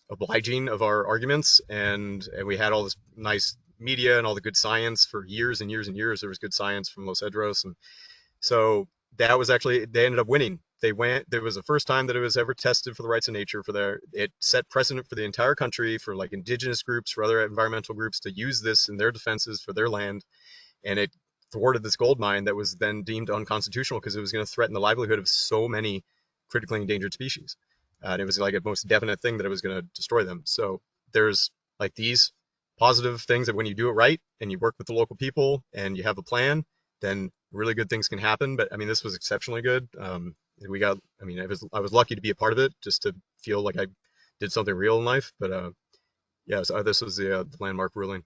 obliging of our arguments, and we had all this nice media and all the good science for years and years and years. There was good science from Los Cedros, and so that was actually they ended up winning. They went. There was the first time that it was ever tested for the rights of nature. It set precedent for the entire country, for like indigenous groups, for other environmental groups to use this in their defenses for their land, and it thwarted this gold mine that was then deemed unconstitutional because it was going to threaten the livelihood of so many critically endangered species. And it was like a most definite thing that it was going to destroy them. So there's like these positive things that when you do it right and you work with the local people and you have a plan, then really good things can happen. But I mean, this was exceptionally good. I was lucky to be a part of it, just to feel like I did something real in life. But yeah, so this was the landmark ruling.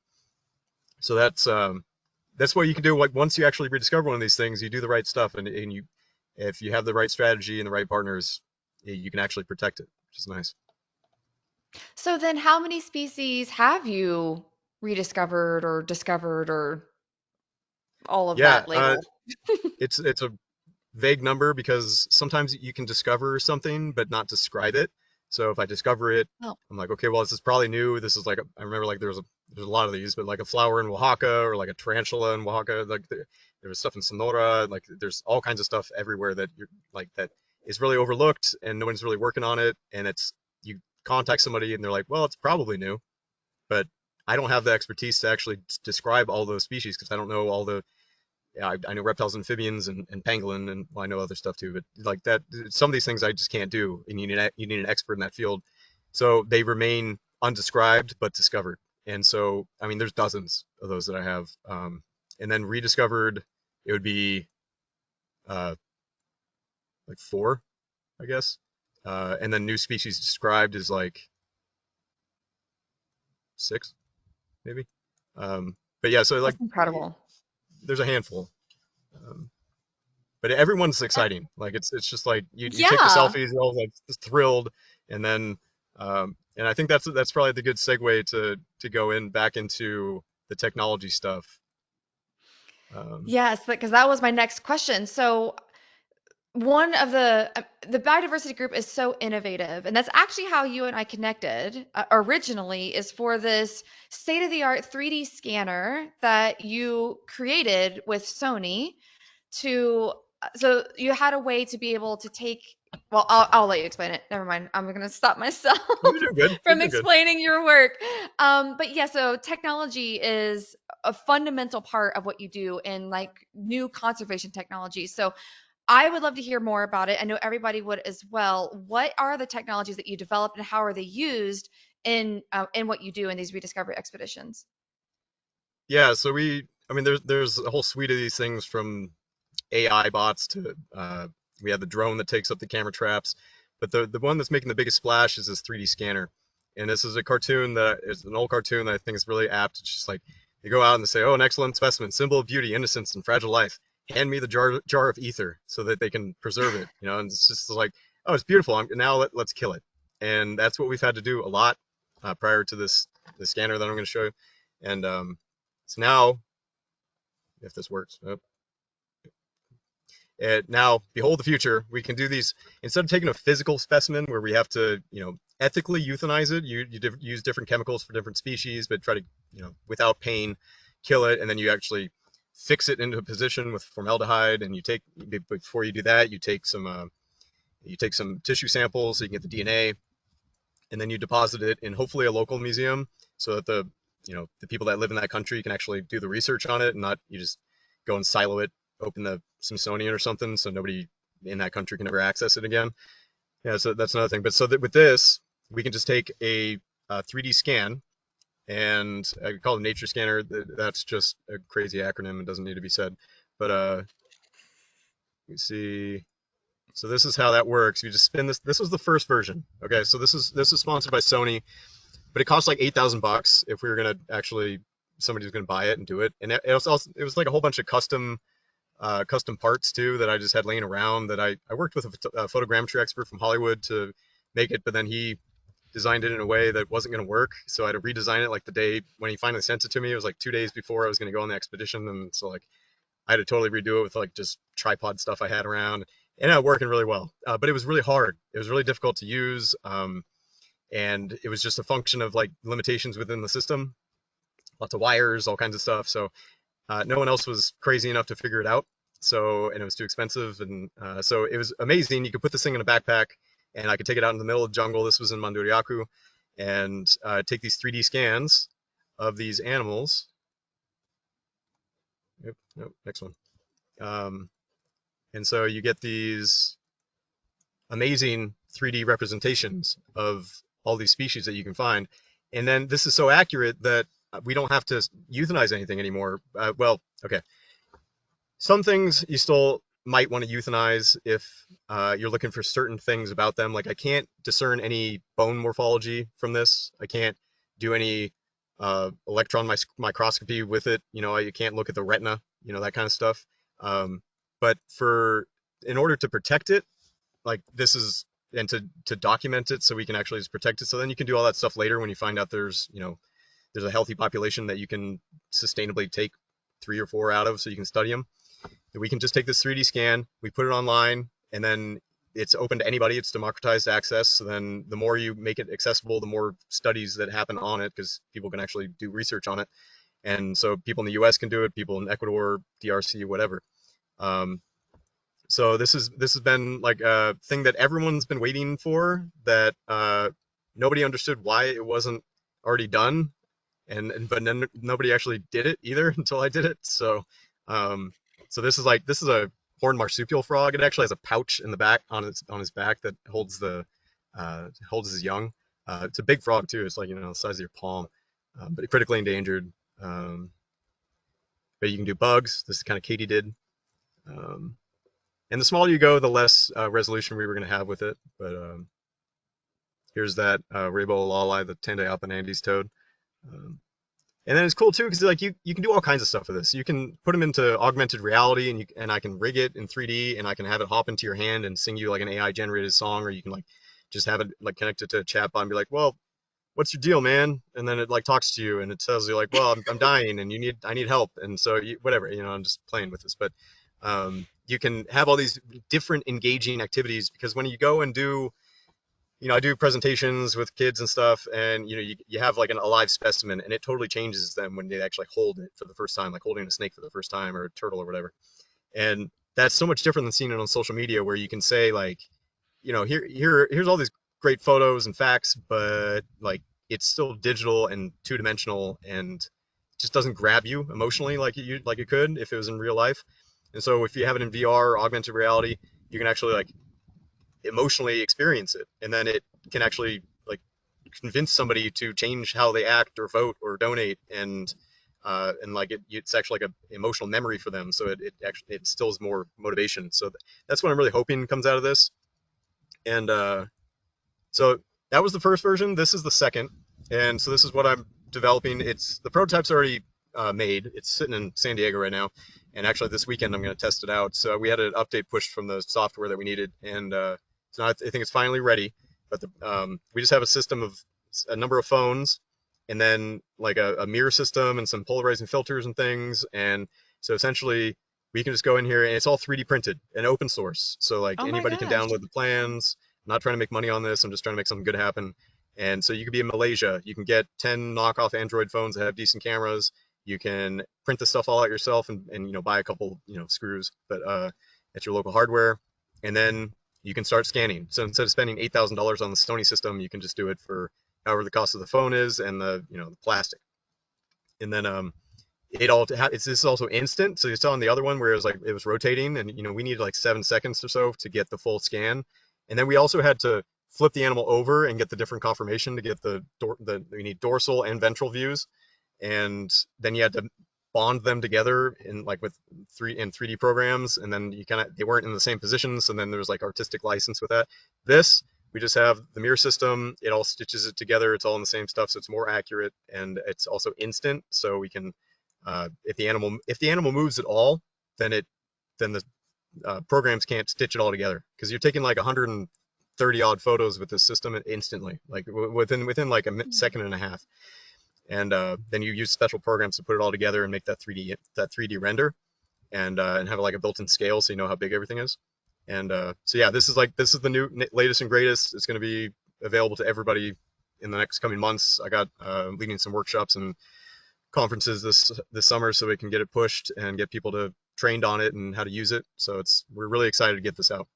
So that's what you can do. Like once you actually rediscover one of these things, you do the right stuff, and if you have the right strategy and the right partners, you can actually protect it, which is nice. So then how many species have you rediscovered or discovered or all of Yeah, that label? it's a vague number because sometimes you can discover something but not describe it. So if I discover it, Oh, I'm like, okay, well, this is probably new. This is like I remember like there's a lot of these, but like a flower in Oaxaca or like a tarantula in Oaxaca. Like there was stuff in Sonora. Like there's all kinds of stuff everywhere that you're like that is really overlooked and no one's really working on it. And it's you contact somebody and they're like, well, it's probably new, but I don't have the expertise to actually describe all those species because I don't know all the yeah, I know reptiles, amphibians, and pangolin, and well, I know other stuff too. But like that, some of these things I just can't do, and you need an expert in that field. So they remain undescribed but discovered. And so I mean, there's dozens of those that I have, and then rediscovered, it would be uh, like four, I guess, and then new species described is like six, maybe. But yeah, so like that's incredible. there's a handful. Um, but everyone's exciting. Like it's just like you take the Yeah. selfies, you're all like just thrilled, and then and I think that's probably the good segue to go in back into the technology stuff. Um, Yes, because that was my next question. So one of the biodiversity group is so innovative, and that's actually how you and I connected originally, is for this state of the art 3D scanner that you created with Sony to so you had a way to be able to take well I'll let you explain it. Never mind, I'm gonna stop myself you do good. You're from doing good. explaining your work. But yeah, so technology is a fundamental part of what you do in like new conservation technology. So I would love to hear more about it. I know everybody would as well. What are the technologies that you developed and how are they used in what you do in these rediscovery expeditions? Yeah. So I mean, there's a whole suite of these things from AI bots to we have the drone that takes up the camera traps, but the one that's making the biggest splash is this 3D scanner. And this is a cartoon that is an old cartoon that I think is really apt. It's just like they go out and they say, "Oh, an excellent specimen, symbol of beauty, innocence, and fragile life. Hand me the jar of ether so that they can preserve it." And it's just like, "Oh, it's beautiful. Now let's kill it." And that's what we've had to do a lot prior to the scanner that I'm going to show you. And so now, if this works, now, behold the future. We can do these instead of taking a physical specimen where we have to, ethically euthanize it. You use different chemicals for different species, but try to, without pain, kill it, and then you actually fix it into a position with formaldehyde. And before you do that, you take some tissue samples so you can get the DNA, and then you deposit it in hopefully a local museum so that the people that live in that country can actually do the research on it and not you just go and silo it, open the Smithsonian or something, so nobody in that country can ever access it again. Yeah, so that's another thing. But so that with this, we can just take a 3D scan and I call it nature scanner. That's just a crazy acronym. It doesn't need to be said. But you see, so this is how that works. You just spin this. This was the first version. Okay, so this is sponsored by Sony, but it costs like $8,000 if we were gonna actually somebody was gonna buy it and do it. And it was like a whole bunch of custom parts too that I just had laying around that I worked with a photogrammetry expert from Hollywood to make it, but then he designed it in a way that wasn't going to work. So I had to redesign it like the day when he finally sent it to me. It was like 2 days before I was going to go on the expedition. And so like I had to totally redo it with like just tripod stuff I had around. It ended up working really well, but it was really hard. It was really difficult to use. And it was just a function of like limitations within the system, lots of wires, all kinds of stuff. So no one else was crazy enough to figure it out. So, and it was too expensive. And so it was amazing. You could put this thing in a backpack and I could take it out in the middle of the jungle. This was in Mandurriaku, and take these 3D scans of these animals. Yep, nope, next one. And so you get these amazing 3D representations of all these species that you can find. And then this is so accurate that we don't have to euthanize anything anymore. Well, okay. Some things you still might want to euthanize if you're looking for certain things about them. Like I can't discern any bone morphology from this. I can't do any electron microscopy with it. You know, you can't look at the retina, you know, that kind of stuff. But in order to protect it, like this is, and to document it so we can actually just protect it. So then you can do all that stuff later when you find out there's a healthy population that you can sustainably take 3 or 4 out of so you can study them. We can just take this 3D scan, we put it online, and then it's open to anybody. It's democratized access. So then the more you make it accessible, the more studies that happen on it, because people can actually do research on it. And so people in the US can do it, people in Ecuador, DRC, whatever. So this has been like a thing that everyone's been waiting for, that nobody understood why it wasn't already done, but then nobody actually did it either until I did it. So this is a horned marsupial frog. It actually has a pouch in the back on his back that holds his young. It's a big frog too. It's like the size of your palm, but critically endangered. But you can do bugs. This is kind of katydid. And the smaller you go, the less resolution we were going to have with it. But here's that Rabo lolli, the Tandayapan Andes toad. And then it's cool too because like you can do all kinds of stuff with this. You can put them into augmented reality, and I can rig it in 3D, and I can have it hop into your hand and sing you like an AI generated song, or you can like just have it like connected to a chat bot and be like, well, what's your deal, man? And then it like talks to you and it tells you like, well, I'm dying and I need help, and so whatever, I'm just playing with this. But you can have all these different engaging activities, because when you go and do, I do presentations with kids and stuff, and you have like a live specimen, and it totally changes them when they actually hold it for the first time, like holding a snake for the first time, or a turtle or whatever. And that's so much different than seeing it on social media, where you can say like, here's all these great photos and facts, but like it's still digital and two-dimensional, and just doesn't grab you emotionally like it could if it was in real life. And so if you have it in VR or augmented reality, you can actually like emotionally experience it, and then it can actually like convince somebody to change how they act or vote or donate, and like it's actually like a emotional memory for them, so it actually instills more motivation. So that's what I'm really hoping comes out of this. And so that was the first version. This is the second, and so this is what I'm developing. The prototype's already made. It's sitting in San Diego right now, and actually this weekend I'm going to test it out. So we had an update pushed from the software that we needed, and so I think it's finally ready. But we just have a system of a number of phones, and then like a mirror system and some polarizing filters and things. And so essentially we can just go in here, and it's all 3D printed and open source. So like Oh my anybody can gosh. download the plans. I'm not trying to make money on this. I'm just trying to make something good happen. And so you could be in Malaysia. You can get 10 knockoff Android phones that have decent cameras. You can print the stuff all out yourself, and buy a couple screws, but at your local hardware, and then you can start scanning. So instead of spending $8,000 on the Sony system, you can just do it for however the cost of the phone is and the plastic. And then this is also instant. So you saw on the other one where it was rotating, and we needed like 7 seconds or so to get the full scan. And then we also had to flip the animal over and get the different conformation to get you need dorsal and ventral views, and then you had to bond them together in like with 3D programs, and then they weren't in the same positions, and then there was like artistic license with that. This, we just have the mirror system, it all stitches it together, it's all in the same stuff, so it's more accurate, and it's also instant, so we can if the animal moves at all, then the programs can't stitch it all together, because you're taking like 130 odd photos with this system instantly, like within like a second and a half, and then you use special programs to put it all together and make that 3D render, and have like a built-in scale, so you know how big everything is. And so yeah, this is the new latest and greatest. It's going to be available to everybody in the next coming months. I got leading some workshops and conferences this summer, so we can get it pushed and get people to trained on it and how to use it. So we're really excited to get this out.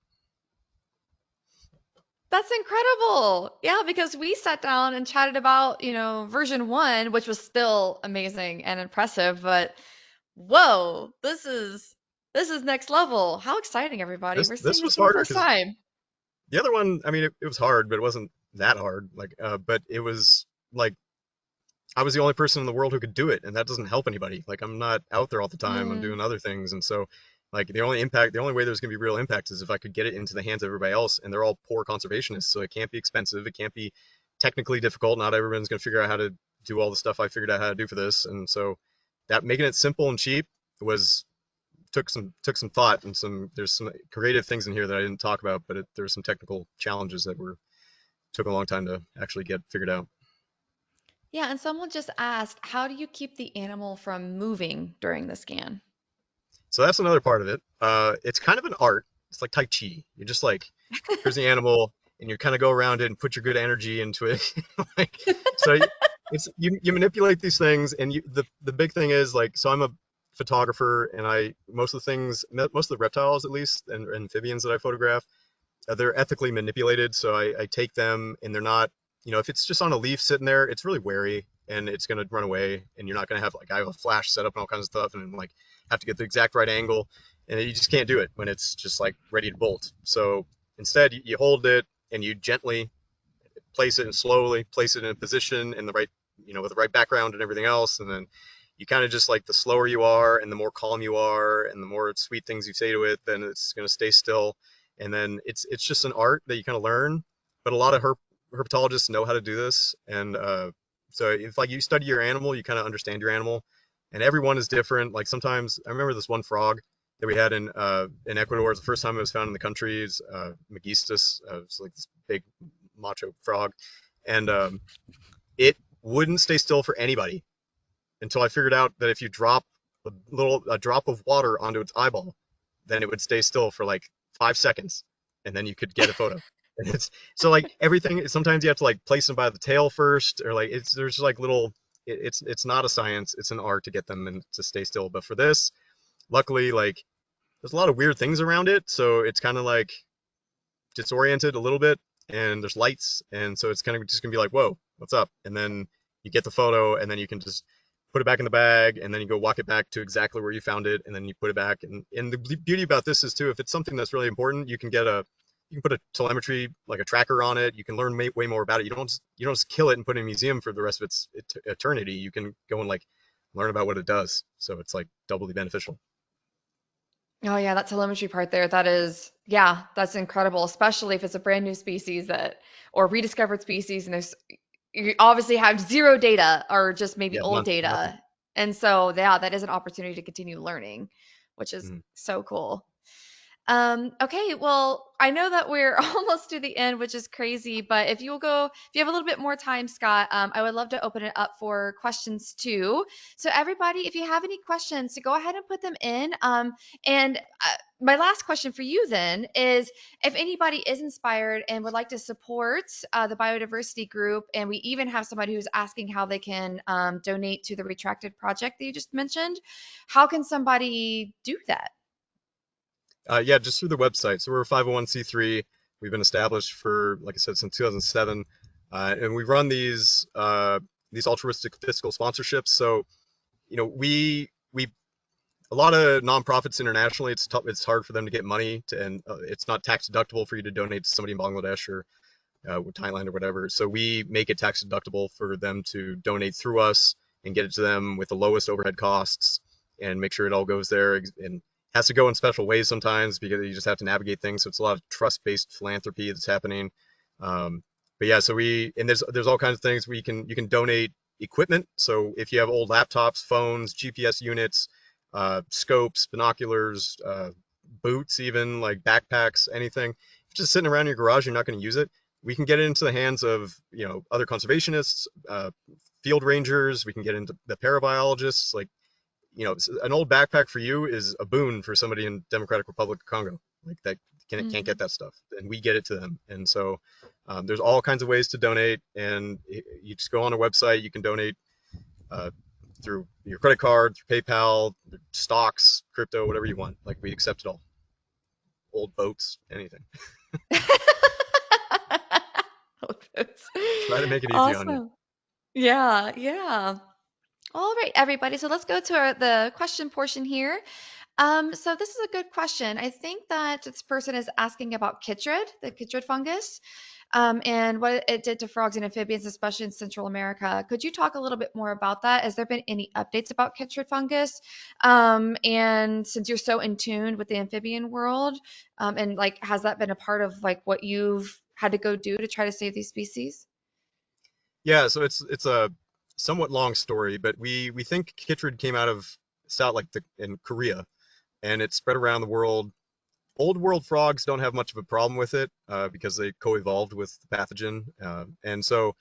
That's incredible. Yeah, because we sat down and chatted about, version 1, which was still amazing and impressive, but whoa, this is next level. How exciting, everybody. This We're seeing this this was for the harder first because time. the other one, I mean, it was hard, but it wasn't that hard. Like, but it was like I was the only person in the world who could do it, and that doesn't help anybody. Like, I'm not out there all the time. I'm Mm, doing other things, and so like the only way there's gonna be real impact is if I could get it into the hands of everybody else, and they're all poor conservationists, so it can't be expensive, it can't be technically difficult. Not everyone's gonna figure out how to do all the stuff I figured out how to do for this, and so that making it simple and cheap was took some thought, and there's some creative things in here that I didn't talk about, but there's some technical challenges that were took a long time to actually get figured out. yeah, and someone just asked, how do you keep the animal from moving during the scan? So that's another part of it. It's kind of an art. It's like Tai Chi. You're just like, here's the animal, and you kind of go around it and put your good energy into it. Like, so you manipulate these things, and the big thing is like, so I'm a photographer, and most of the reptiles at least and amphibians that I photograph, they're ethically manipulated. So I take them, and they're not, if it's just on a leaf sitting there, it's really wary and it's going to run away. And you're not going to have like, I have a flash set up and all kinds of stuff, and like have to get the exact right angle. And you just can't do it when it's just like ready to bolt. So instead, you hold it and you gently place it and slowly place it in a position in the right, with the right background and everything else. And then you kind of just like the slower you are and the more calm you are and the more sweet things you say to it, then it's going to stay still. And then it's just an art that you kind of learn. But a lot of herpetologists know how to do this. And so if like you study your animal, you kind of understand your animal. And everyone is different. Like sometimes I remember this one frog that we had in Ecuador. It's the first time it was found in the country. It's Megistus. It's like this big macho frog, and it wouldn't stay still for anybody until I figured out that if you drop a drop of water onto its eyeball, then it would stay still for like 5 seconds, and then you could get a photo. And it's so like everything. Sometimes you have to like place them by the tail first, or like there's like little. It's not a science. It's an art to get them and to stay still. But for this, luckily, like there's a lot of weird things around it, so it's kind of like disoriented a little bit, and there's lights, and so it's kind of just gonna be like, whoa, what's up? And then you get the photo, and then you can just put it back in the bag, and then you go walk it back to exactly where you found it, and then you put it back. And the beauty about this is too, if it's something that's really important, you can put a telemetry like a tracker on it. You can learn way more about it. You don't just kill it and put it in a museum for the rest of its eternity. You can go and like learn about what it does. So it's like doubly beneficial. Oh yeah, that telemetry part there, yeah, that's incredible, especially if it's a brand new species or rediscovered species, and you obviously have zero data or just maybe Yeah, old none, nothing. data. And so, yeah, that is an opportunity to continue learning, which is Mhm. so cool. Okay, well, I know that we're almost to the end, which is crazy, but if you have a little bit more time, Scott, I would love to open it up for questions too. So everybody, if you have any questions, so go ahead and put them in. And my last question for you then is, if anybody is inspired and would like to support the biodiversity group, and we even have somebody who's asking how they can donate to the retracted project that you just mentioned, how can somebody do that? Yeah, just through the website. So we're a 501(c)(3). We've been established for, like I said, since 2007, and we run these altruistic fiscal sponsorships. So we a lot of nonprofits internationally, it's hard for them to get money and it's not tax deductible for you to donate to somebody in Bangladesh or Thailand or whatever. So we make it tax deductible for them to donate through us and get it to them with the lowest overhead costs and make sure it all goes there and has to go in special ways sometimes because you just have to navigate things. So it's a lot of trust-based philanthropy that's happening. But yeah, so there's all kinds of things you can donate equipment. So if you have old laptops, phones, GPS units, scopes, binoculars, boots, even like backpacks, anything, if it's just sitting around in your garage, you're not going to use it. We can get it into the hands of other conservationists, field rangers. We can get into the parabiologists. Like an old backpack for you is a boon for somebody in Democratic Republic of Congo. Like that can't get Mhm. that stuff, and we get it to them. And so there's all kinds of ways to donate, and you just go on our website. You can donate uh, through your credit card, through PayPal, stocks, crypto, whatever you want. Like we accept it all. Old boats, anything. That's Try to make it easy on you. awesome. Yeah, yeah. All right, everybody. So let's go to the question portion here. So this is a good question. I think that this person is asking about chytrid, the chytrid fungus, and what it did to frogs and amphibians, especially in Central America. Could you talk a little bit more about that? Has there been any updates about chytrid fungus? And since you're so in tune with the amphibian world, and like, has that been a part of like what you've had to go do to try to save these species? Yeah, so it's a somewhat long story, but we think chytrid came out of South like in Korea, and it spread around the world. Old world frogs don't have much of a problem with it because they co-evolved with the pathogen, and so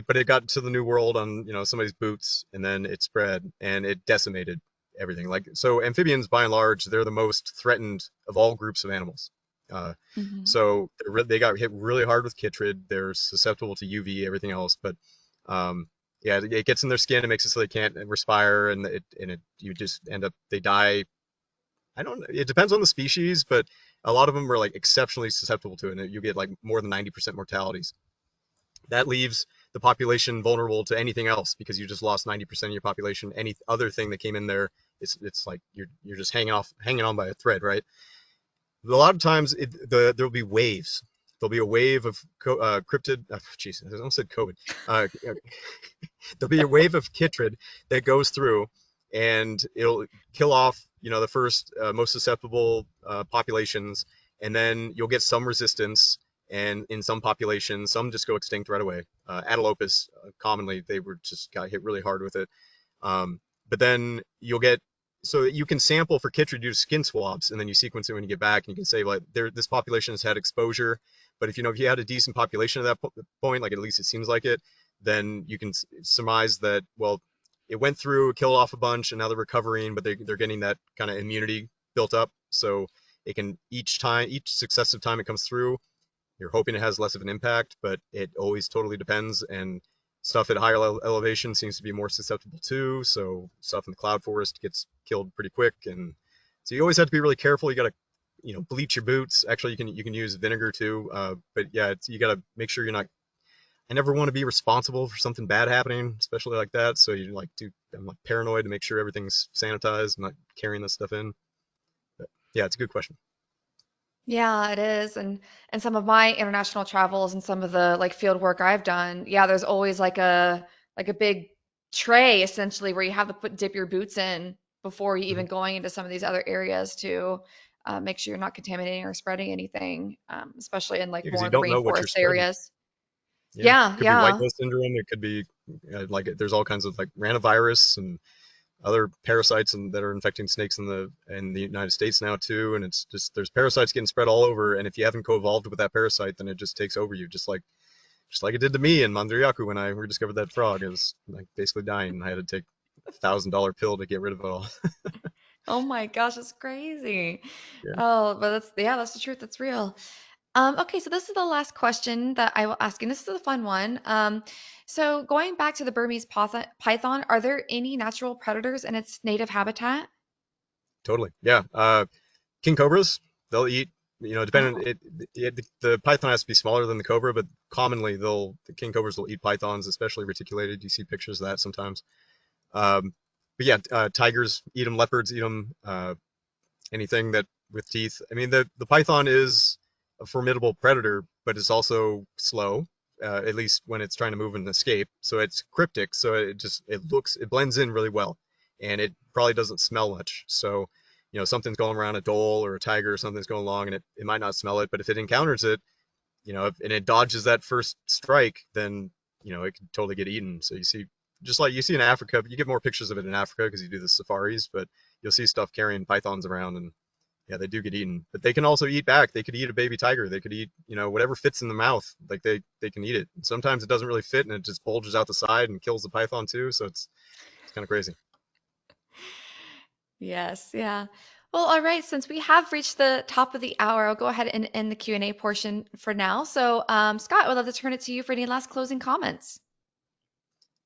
but it got to the new world on somebody's boots, and then it spread and it decimated everything. Like so, amphibians by and large they're the most threatened of all groups of animals. Uh, Hmm. so they got hit really hard with chytrid. They're susceptible to UV, everything else, but yeah, it gets in their skin. It makes it so they can't respire, and you just end up they die. I don't know. It depends on the species, but a lot of them are like exceptionally susceptible to it, and you get like more than 90% mortalities. That leaves the population vulnerable to anything else because you just lost 90% of your population. Any other thing that came in there, it's like you're just hanging on by a thread, right? A lot of times there'll be waves. There'll be a wave of cryptid. Jeez, I almost said COVID. There'll be a wave of chytrid that goes through, and it'll kill off the first most susceptible populations, and then you'll get some resistance. And in some populations, some just go extinct right away. Antelopus, commonly, they were just got hit really hard with it. But then you'll get so you can sample for chytrid, do skin swabs, and then you sequence it when you get back, and you can say like this population has had exposure. But if you had a decent population at that point, like at least it seems like it, then you can surmise that well, it went through, killed off a bunch, and now they're recovering, but they're getting that kind of immunity built up, so it can each successive time it comes through, you're hoping it has less of an impact, but it always totally depends. And stuff at higher elevation seems to be more susceptible too. So stuff in the cloud forest gets killed pretty quick. And so you always have to be really careful. You got to, bleach your boots. Actually, you can use vinegar too. But yeah, you got to make sure you're not. I never want to be responsible for something bad happening, especially like that. So I'm like paranoid to make sure everything's sanitized. I'm not carrying this stuff in. But yeah, it's a good question. Yeah, it is. And some of my international travels and some of the like field work I've done, yeah, there's always like a big tray essentially where you have to dip your boots in before you Mhm. even going into some of these other areas to make sure you're not contaminating or spreading anything, especially in Yeah, like because more you of the don't know what you're rainforest spreading. areas. Yeah, Yeah, could be white yeah. nose syndrome. It could be like there's all kinds of like ranavirus and other parasites that are infecting snakes in the United States now too. And it's just there's parasites getting spread all over. And if you haven't co-evolved with that parasite, then it just takes over you, just like it did to me in Mandriyaku when I rediscovered that frog. It was like basically dying. I had to take $1,000 pill to get rid of it all. Oh my gosh, it's crazy. Yeah, Oh, but that's yeah, that's the truth. That's real. Okay, so this is the last question that I will ask, and this is a fun one. So going back to the Burmese python, are there any natural predators in its native habitat? totally. Yeah. King cobras, they'll eat. Depending Oh, the python has to be smaller than the cobra, but commonly the king cobras will eat pythons, especially reticulated. You see pictures of that sometimes. Um, but yeah, tigers eat them, leopards eat them, anything that with teeth. I mean, the python is. a formidable predator, but it's also slow, at least when it's trying to move and escape. So it's cryptic, so it blends in really well, and it probably doesn't smell much. So something's going around, a dhole or a tiger or something's going along, and it might not smell it, but if it encounters it, and it dodges that first strike, then it can totally get eaten. So you see, just like you see in Africa, you get more pictures of it in Africa because you do the safaris, but you'll see stuff carrying pythons around, and yeah, they do get eaten. But they can also eat back. They could eat a baby tiger. They could eat, whatever fits in the mouth. Like they can eat it. And sometimes it doesn't really fit, and it just bulges out the side and kills the python too. So it's kind of crazy. Yes, yeah. Well, all right, since we have reached the top of the hour, I'll go ahead and end the Q&A portion for now. So, Scott, I would love to turn it to you for any last closing comments.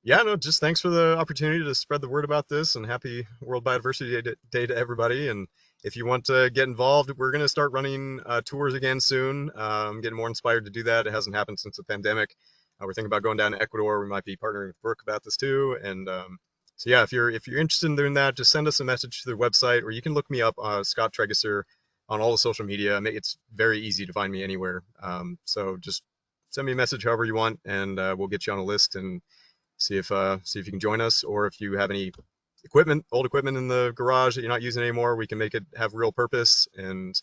Yeah, no, just thanks for the opportunity to spread the word about this, and happy World Biodiversity Day to everybody. And if you want to get involved, we're going to start running tours again soon. I'm getting more inspired to do that. It hasn't happened since the pandemic. We're thinking about going down to Ecuador. We might be partnering with Brooke about this too. And so yeah, if you're interested in doing that, just send us a message to the website, or you can look me up, Scott Trageser, on all the social media. It's very easy to find me anywhere. So just send me a message however you want, and we'll get you on a list and see if you can join us, or if you have any old equipment in the garage that you're not using anymore, we can make it have real purpose. And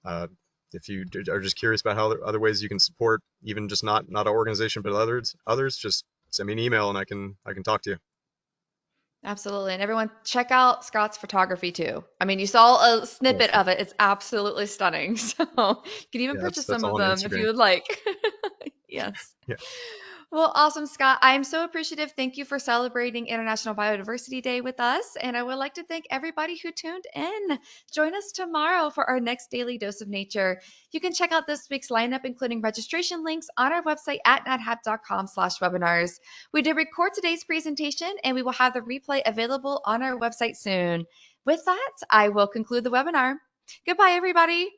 uh, if you are just curious about how other ways you can support, even just not our organization but others, just send me an email and I can talk to you. Absolutely. And everyone, check out Scott's photography too. I mean, you saw a Thank snippet you. of it. It's absolutely stunning. So you can even Yeah, purchase that's some of all on them if you Instagram. would like. Yes. Yeah, Well, awesome, Scott. I'm so appreciative. Thank you for celebrating International Biodiversity Day with us. And I would like to thank everybody who tuned in. Join us tomorrow for our next daily dose of nature. You can check out this week's lineup, including registration links, on our website at nathap.com/webinars. We did record today's presentation, and we will have the replay available on our website soon. With that, I will conclude the webinar. Goodbye, everybody.